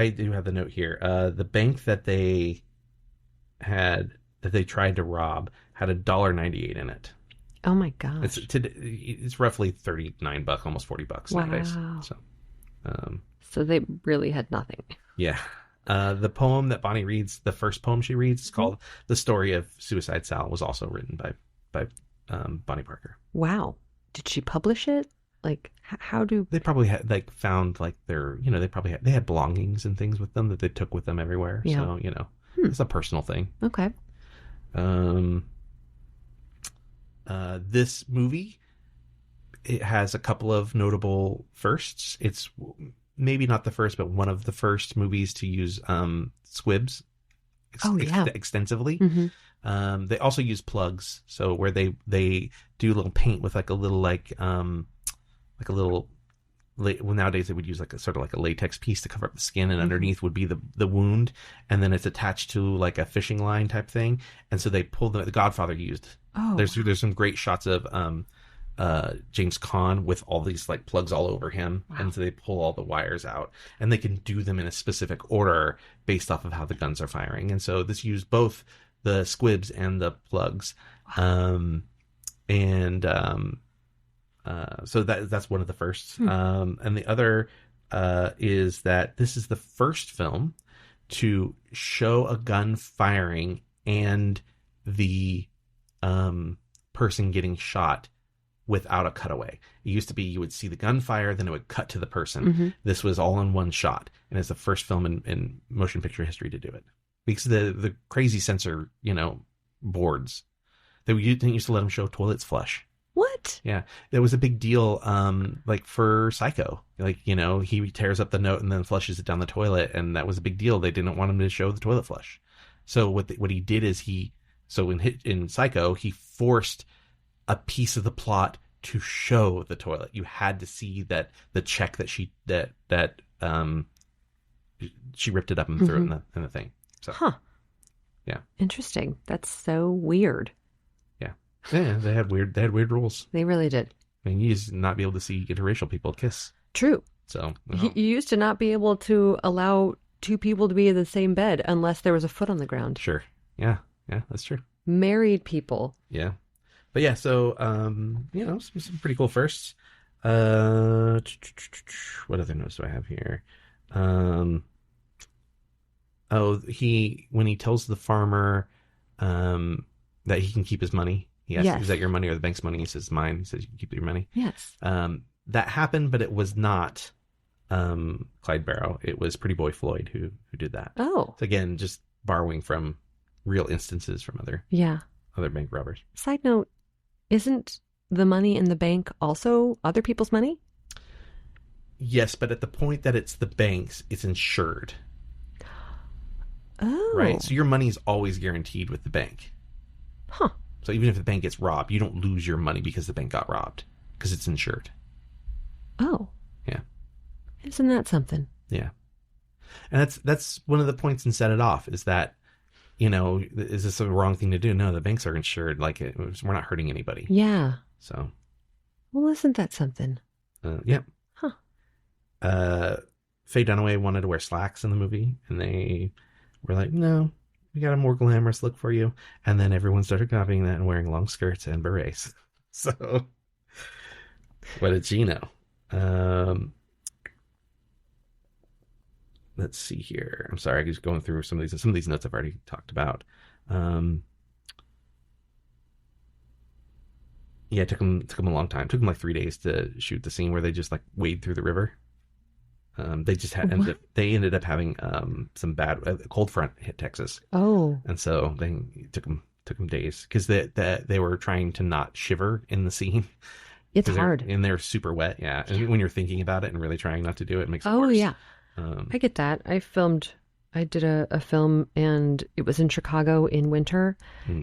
do have the note here. The bank that they tried to rob had $1.98 in it. Oh my gosh. It's roughly $39, almost $40 nowadays. So they really had nothing. Yeah. The poem that Bonnie reads, the first poem she reads, is called "The Story of Suicide Sal," was also written by Bonnie Parker. Wow. Did she publish it? Like, how do they probably had found their they had belongings and things with them that they took with them everywhere. Yeah. So it's a personal thing. Okay. This movie, it has a couple of notable firsts. It's maybe not the first, but one of the first movies to use squibs extensively. They also use plugs, so where they do a little paint with like a little nowadays they would use like a sort of like a latex piece to cover up the skin, and underneath would be the wound, and then it's attached to like a fishing line type thing, and so they pulled the Godfather used. There's some great shots of James Caan with all these like plugs all over him. Wow. And so they pull all the wires out, and they can do them in a specific order based off of how the guns are firing. And so this used both the squibs and the plugs. Wow. So that's one of the firsts. And the other is that this is the first film to show a gun firing and the person getting shot without a cutaway. It used to be you would see the gunfire, then it would cut to the person. Mm-hmm. This was all in one shot, and it's the first film in motion picture history to do it. Because the crazy censor, boards, they used to let them show toilets flush. What? Yeah, that was a big deal. Like for Psycho, he tears up the note and then flushes it down the toilet, and that was a big deal. They didn't want him to show the toilet flush. So what he did is in Psycho, he forced a piece of the plot to show the toilet. You had to see that the check that she ripped it up and threw it in the thing. So, yeah, interesting. That's so weird. Yeah, they had weird rules. They really did. I mean, you used to not be able to see interracial people kiss. True. So you used to not be able to allow two people to be in the same bed unless there was a foot on the ground. Sure. Yeah, that's true. Married people. Yeah. But yeah, so some pretty cool firsts. What other notes do I have here? When he tells the farmer that he can keep his money. He asks, yes. Is that your money or the bank's money? He says, mine. He says, you can keep your money. Yes. That happened, but it was not Clyde Barrow. It was Pretty Boy Floyd who did that. Oh. So again, just borrowing from real instances from other bank robbers. Side note, isn't the money in the bank also other people's money? Yes, but at the point that it's the bank's, it's insured. Oh. Right? So your money is always guaranteed with the bank. Huh. So even if the bank gets robbed, you don't lose your money because the bank got robbed, because it's insured. Oh. Yeah. Isn't that something? Yeah. And that's one of the points in Set It Off, is that, is this a wrong thing to do? No, the banks are insured. We're not hurting anybody. Yeah. So. Well, isn't that something? Yeah. Huh. Faye Dunaway wanted to wear slacks in the movie, and they were like, no, we got a more glamorous look for you. And then everyone started copying that and wearing long skirts and berets. So, what did she know? Let's see here. I'm sorry, I'm just going through some of these notes I've already talked about. Yeah, it took them a long time. It took them like 3 days to shoot the scene where they just wade through the river. They just ended up having some bad cold front hit Texas. Oh, and so it took them days because they were trying to not shiver in the scene. It's hard, and they're super wet. Yeah, and when you're thinking about it and really trying not to do it, makes it worse. Oh yeah, I get that. I did a film, and it was in Chicago in winter,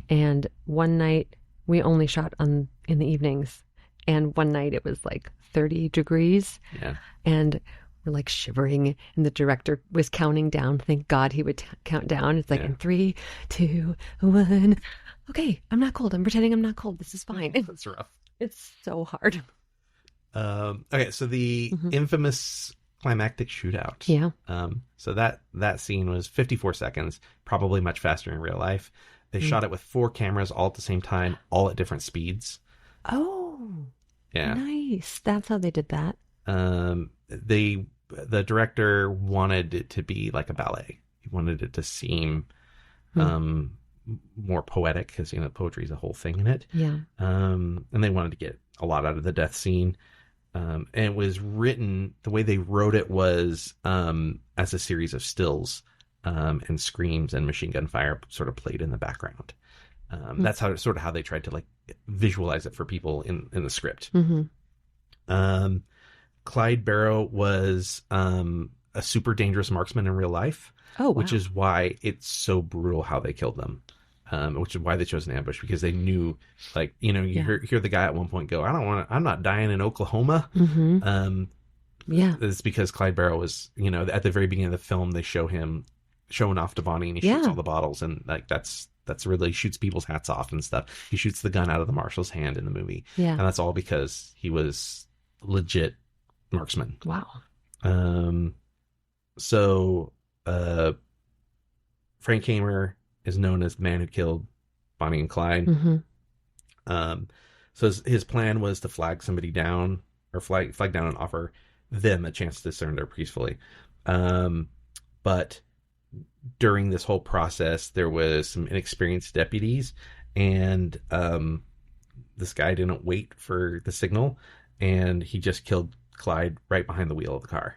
and one night we only shot in the evenings, and one night it was 30 degrees. Yeah, and we're shivering, and the director was counting down. Thank God he would count down. It's in 3, 2, 1. Okay, I'm not cold. I'm pretending I'm not cold. This is fine. That's rough. It's so hard. Okay, so the infamous climactic shootout. Yeah. So that scene was 54 seconds, probably much faster in real life. They shot it with 4 cameras all at the same time, all at different speeds. Oh. Yeah. Nice. That's how they did that. The director wanted it to be like a ballet. He wanted it to seem more poetic, because poetry is a whole thing in it. Yeah. And they wanted to get a lot out of the death scene. And it was written, the way they wrote it was as a series of stills and screams and machine gun fire sort of played in the background. That's how they tried to visualize it for people in the script. Mm-hmm. Clyde Barrow was a super dangerous marksman in real life. Oh, wow. Which is why it's so brutal how they killed them. Which is why they chose an ambush, because they knew, hear the guy at one point go, I'm not dying in Oklahoma. Mm-hmm. It's because Clyde Barrow was, at the very beginning of the film, they show him showing off to Bonnie, and he shoots all the bottles, and that's really shoots people's hats off and stuff. He shoots the gun out of the marshal's hand in the movie. Yeah. And that's all because he was legit marksman. Wow. So Frank Hamer is known as the man who killed Bonnie and Clyde. Mm-hmm. So his plan was to flag somebody down, or flag down an offer them a chance to surrender peacefully. But during this whole process, there was some inexperienced deputies, and this guy didn't wait for the signal, and he just killed Clyde right behind the wheel of the car.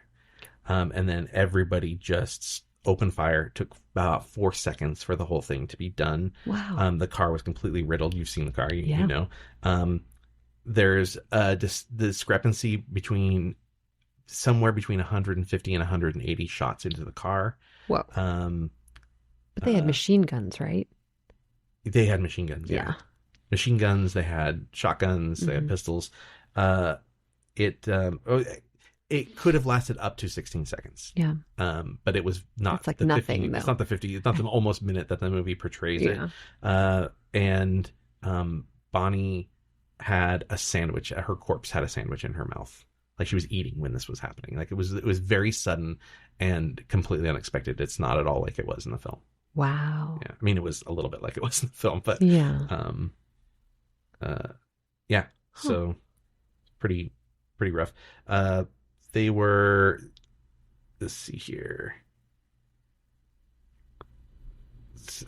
And then everybody just opened fire. It took about 4 seconds for the whole thing to be done. Wow. The car was completely riddled. You've seen the car, Yeah. you know. There's a discrepancy between somewhere between 150 and 180 shots into the car. Whoa. But they had machine guns, right? They had machine guns. Yeah. Machine guns. They had shotguns. They had pistols. It could have lasted up to 16 seconds. Yeah. But it was not. It's like the nothing, 50, though. It's not the 50. It's not the almost minute that the movie portrays Yeah. it. And Bonnie had a sandwich. Her corpse had a sandwich in her mouth, like she was eating when this was happening. Like it was very sudden and completely unexpected. It's not at all like it was in the film. Wow. Yeah, I mean it was a little bit like it was in the film, but Yeah. yeah. So pretty rough. They were. Let's see here.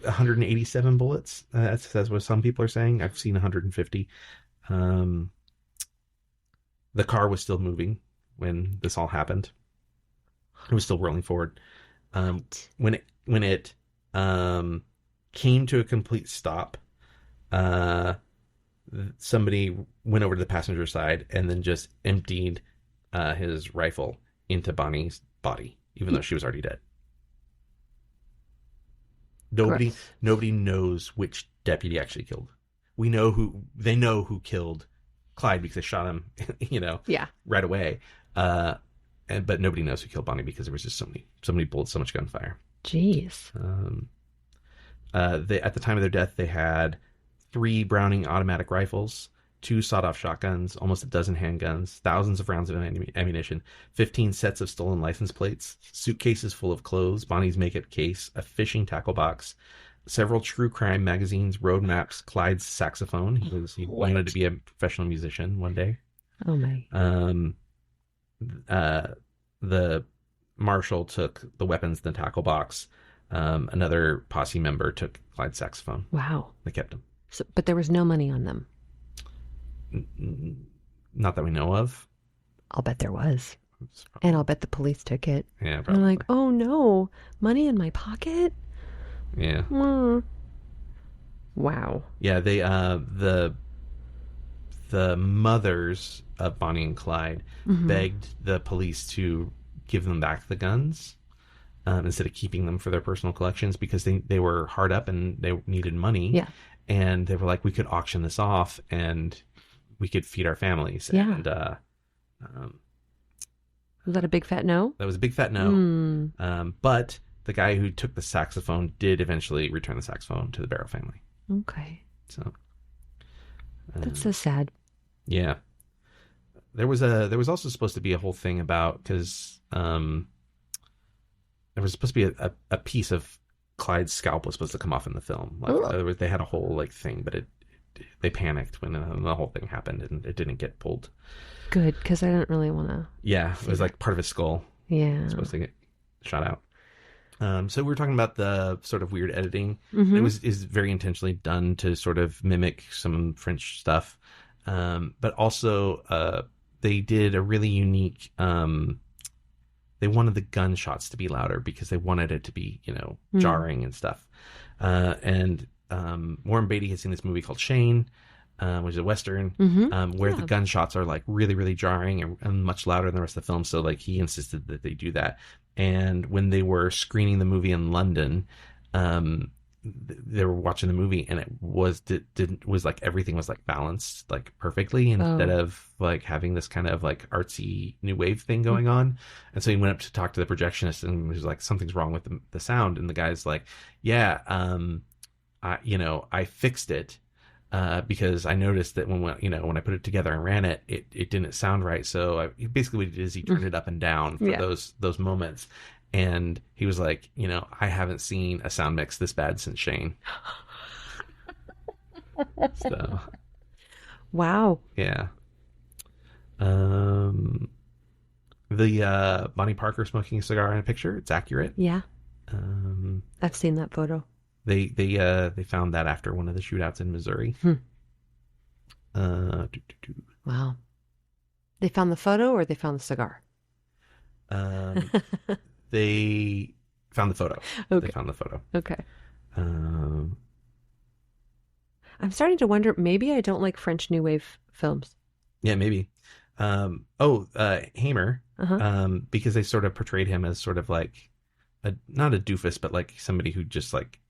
187 bullets. That's what some people are saying. I've seen 150. The car was still moving when this all happened. It was still rolling forward. When it came to a complete stop, somebody went over to the passenger side and then just emptied his rifle into Bonnie's body, even though she was already dead. Nobody knows which deputy actually killed. They know who killed Clyde because they shot him, right away. But nobody knows who killed Bonnie because there was just so many bullets, so much gunfire. Jeez. At the time of their death, they had 3 Browning automatic rifles, 2 sawed-off shotguns, almost a dozen handguns, thousands of rounds of ammunition, 15 sets of stolen license plates, suitcases full of clothes, Bonnie's makeup case, a fishing tackle box, several true crime magazines, road maps, Clyde's saxophone. He wanted to be a professional musician one day. Oh my. The marshal took the weapons in the tackle box. Another posse member took Clyde's saxophone. Wow. They kept him. So, but there was no money on them. Not that we know of. I'll bet there was. And I'll bet the police took it. Yeah, And probably. I'm like, oh no, money in my pocket? Yeah. Wow. Yeah, they the mothers of Bonnie and Clyde begged the police to give them back the guns instead of keeping them for their personal collections because they were hard up and they needed money. Yeah. And they were like, we could auction this off and we could feed our families. Yeah. And Was that a big fat no? that was a big fat no. But the guy who took the saxophone did eventually return the saxophone to the Barrow family. Okay. So That's so sad. yeah, there was also supposed to be a whole thing about because there was supposed to be a piece of Clyde's scalp was supposed to come off in the film. Like, they had a whole thing, but they panicked when the whole thing happened and it didn't get pulled. Good, because I didn't really want to. Yeah, it was like part of his skull. Yeah. Supposed to get shot out. So we were talking about the sort of weird editing. Mm-hmm. It is very intentionally done to sort of mimic some French stuff. But also they did a really unique, they wanted the gunshots to be louder because they wanted it to be, jarring and stuff. And Warren Beatty has seen this movie called Shane, which is a Western, where the gunshots are like really, really jarring and much louder than the rest of the film. So like he insisted that they do that. And when they were screening the movie in London, they were watching the movie and it was like everything was like balanced like perfectly instead of like having this kind of like artsy new wave thing going on. And so he went up to talk to the projectionist and was like, something's wrong with the sound. And the guy's like, yeah, I fixed it. Because I noticed that when I put it together and ran it, it didn't sound right. So basically what he did is he turned it up and down for those moments. And he was like, I haven't seen a sound mix this bad since Shane. So, wow. yeah. The Bonnie Parker smoking a cigar in a picture, it's accurate. Yeah. I've seen that photo. They found that after one of the shootouts in Missouri. Wow. They found the photo or they found the cigar? They found the photo. Okay. They found the photo. Okay. I'm starting to wonder, maybe I don't like French New Wave films. Yeah, maybe. Hamer, because they sort of portrayed him as sort of like not a doofus, but like somebody who just like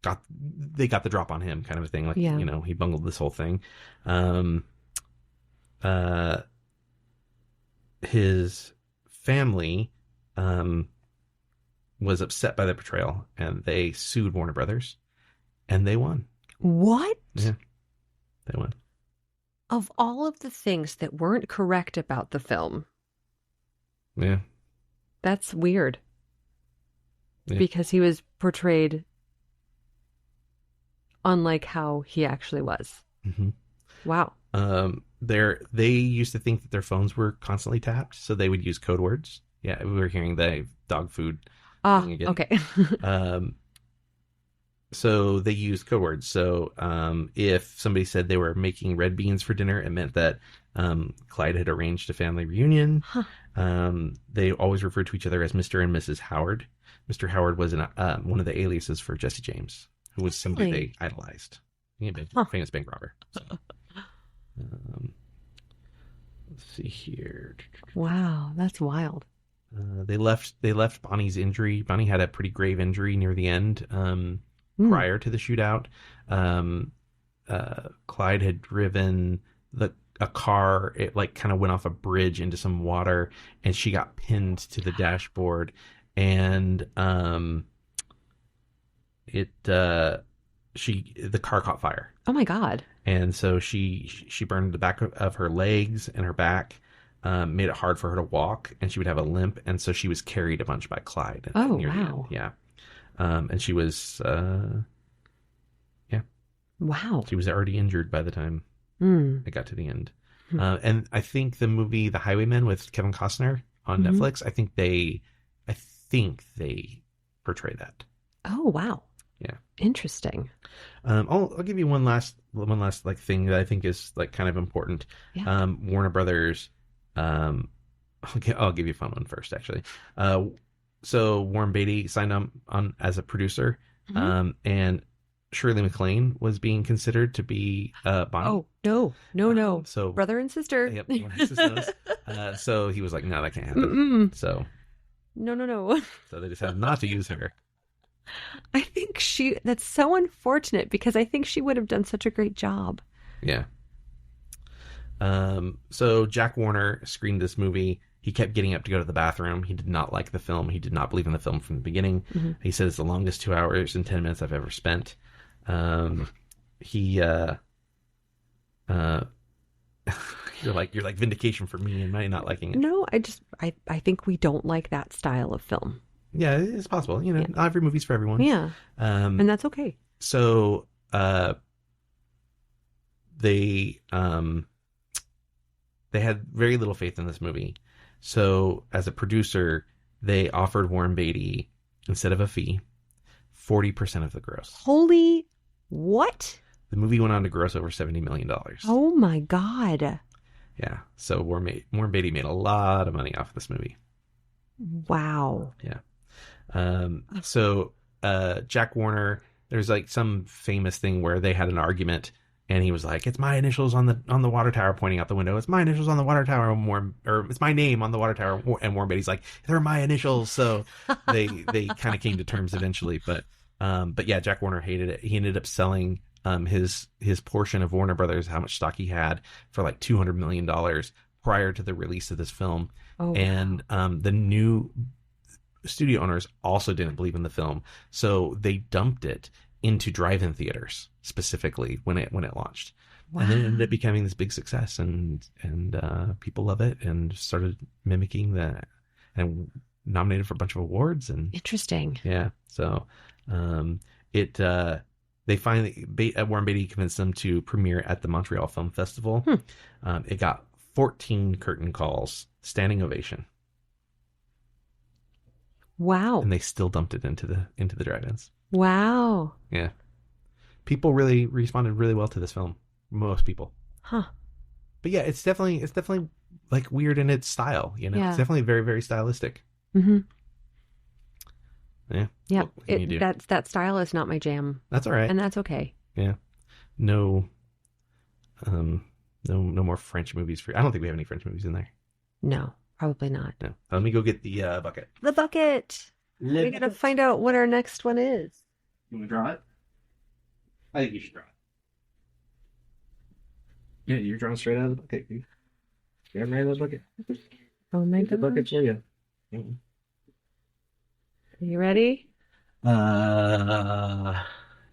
got the drop on him kind of a thing. Like, yeah. He bungled this whole thing. His family was upset by the portrayal, and they sued Warner Brothers, and they won. What? Yeah, they won. Of all of the things that weren't correct about the film, yeah, that's weird. Yeah. Because he was portrayed unlike how he actually was. Mm-hmm. Wow. They used to think that their phones were constantly tapped, so they would use code words. Yeah, we were hearing the dog food thing again. Okay. So they used code words. So if somebody said they were making red beans for dinner, it meant that Clyde had arranged a family reunion. Huh. They always referred to each other as Mr. and Mrs. Howard. Mr. Howard was one of the aliases for Jesse James, who was somebody they idolized. He had been a famous bank robber. So. Let's see here. Wow, that's wild. They left Bonnie's injury. Bonnie had a pretty grave injury near the end. Prior to the shootout, Clyde had driven a car. It like kind of went off a bridge into some water, and she got pinned to the dashboard, and the car caught fire. Oh my God. And so she burned the back of her legs and her back, made it hard for her to walk, and she would have a limp, and so she was carried a bunch by Clyde. Oh, near the end. wow. Yeah. And she was, wow. She was already injured by the time it got to the end. And I think the movie The Highwaymen with Kevin Costner on Netflix, I think they portray that. Oh, wow. Yeah. Interesting. I'll give you one last like thing that I think is like kind of important. Yeah. Warner Brothers. I'll give you a fun one first, actually. So Warren Beatty signed on as a producer, and Shirley MacLaine was being considered to be Bonnie. Oh, no. So brother and sister. Yep. So he was like, no, that can't happen. Mm-mm. So no. So they decided not to use her. I think that's so unfortunate because I think she would have done such a great job. Yeah. So Jack Warner screened this movie. He kept getting up to go to the bathroom. He did not like the film. He did not believe in the film from the beginning. He said it's the longest 2 hours and 10 minutes I've ever spent. You're like vindication for me and my not liking it. No, I think we don't like that style of film. Yeah, it's possible. Not every movie's for everyone. Yeah. And that's okay. So they had very little faith in this movie. So as a producer, they offered Warren Beatty, instead of a fee, 40% of the gross. Holy what? The movie went on to gross over $70 million. Oh my God. Yeah. So Warren Beatty made a lot of money off of this movie. Wow. Yeah. So Jack Warner, there's like some famous thing where they had an argument, and he was like, "It's my initials on the water tower," pointing out the window. "It's my initials on the water tower," or "It's my name on the water tower." And Warren Beatty's like, "They're my initials." So they kind of came to terms eventually. But yeah, Jack Warner hated it. He ended up selling his portion of Warner Brothers, how much stock he had, for like $200 million prior to the release of this film. Oh, and the new studio owners also didn't believe in the film, so they dumped it into drive-in theaters specifically when it launched. Wow. And then it ended up becoming this big success, and people love it and started mimicking that, and nominated for a bunch of awards. And interesting. Yeah. So they finally Warren Beatty convinced them to premiere at the Montreal Film Festival. It got 14 curtain calls, standing ovation, Wow. and they still dumped it into the drive-ins. Wow. Yeah, people really responded really well to this film. Most people. Huh. But yeah, it's definitely like weird in its style. You know, Yeah. it's definitely very, very stylistic. Mm-hmm. Yeah. Yeah. What can you do? That style is not my jam, That's all right. and that's okay. Yeah. No. No more French movies for. I don't think we have any French movies in there. No, probably not. No. Let me go get the bucket. The bucket. We gotta find out what our next one is. You want to draw it? I think you should draw it. Yeah, you're drawing straight out of the bucket. You got right out of the bucket. Oh my The god. bucket for you. Are you ready? Now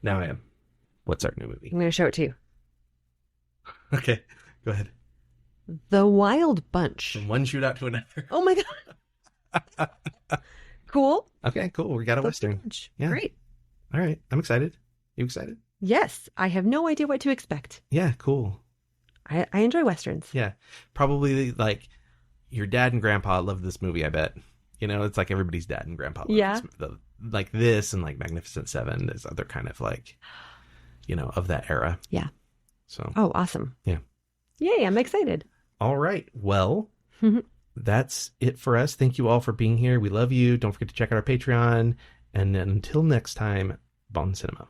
I am. What's our new movie? I'm gonna show it to you. Okay, go ahead. The Wild Bunch. From one shootout to another. Oh my god. Cool. Okay, cool. We got a The Western. Bunch. Yeah. Great. All right, I'm excited. You excited? Yes, I have no idea what to expect. Yeah, cool. I enjoy Westerns. Yeah, probably like your dad and grandpa loved this movie, I bet. You know, it's like everybody's dad and grandpa loved Yeah. like this and like Magnificent Seven. There's other kind of like, you know, of that era. Yeah. So. Oh, awesome. Yeah. Yay, I'm excited. All right. Well, that's it for us. Thank you all for being here. We love you. Don't forget to check out our Patreon. And until next time, bon cinema.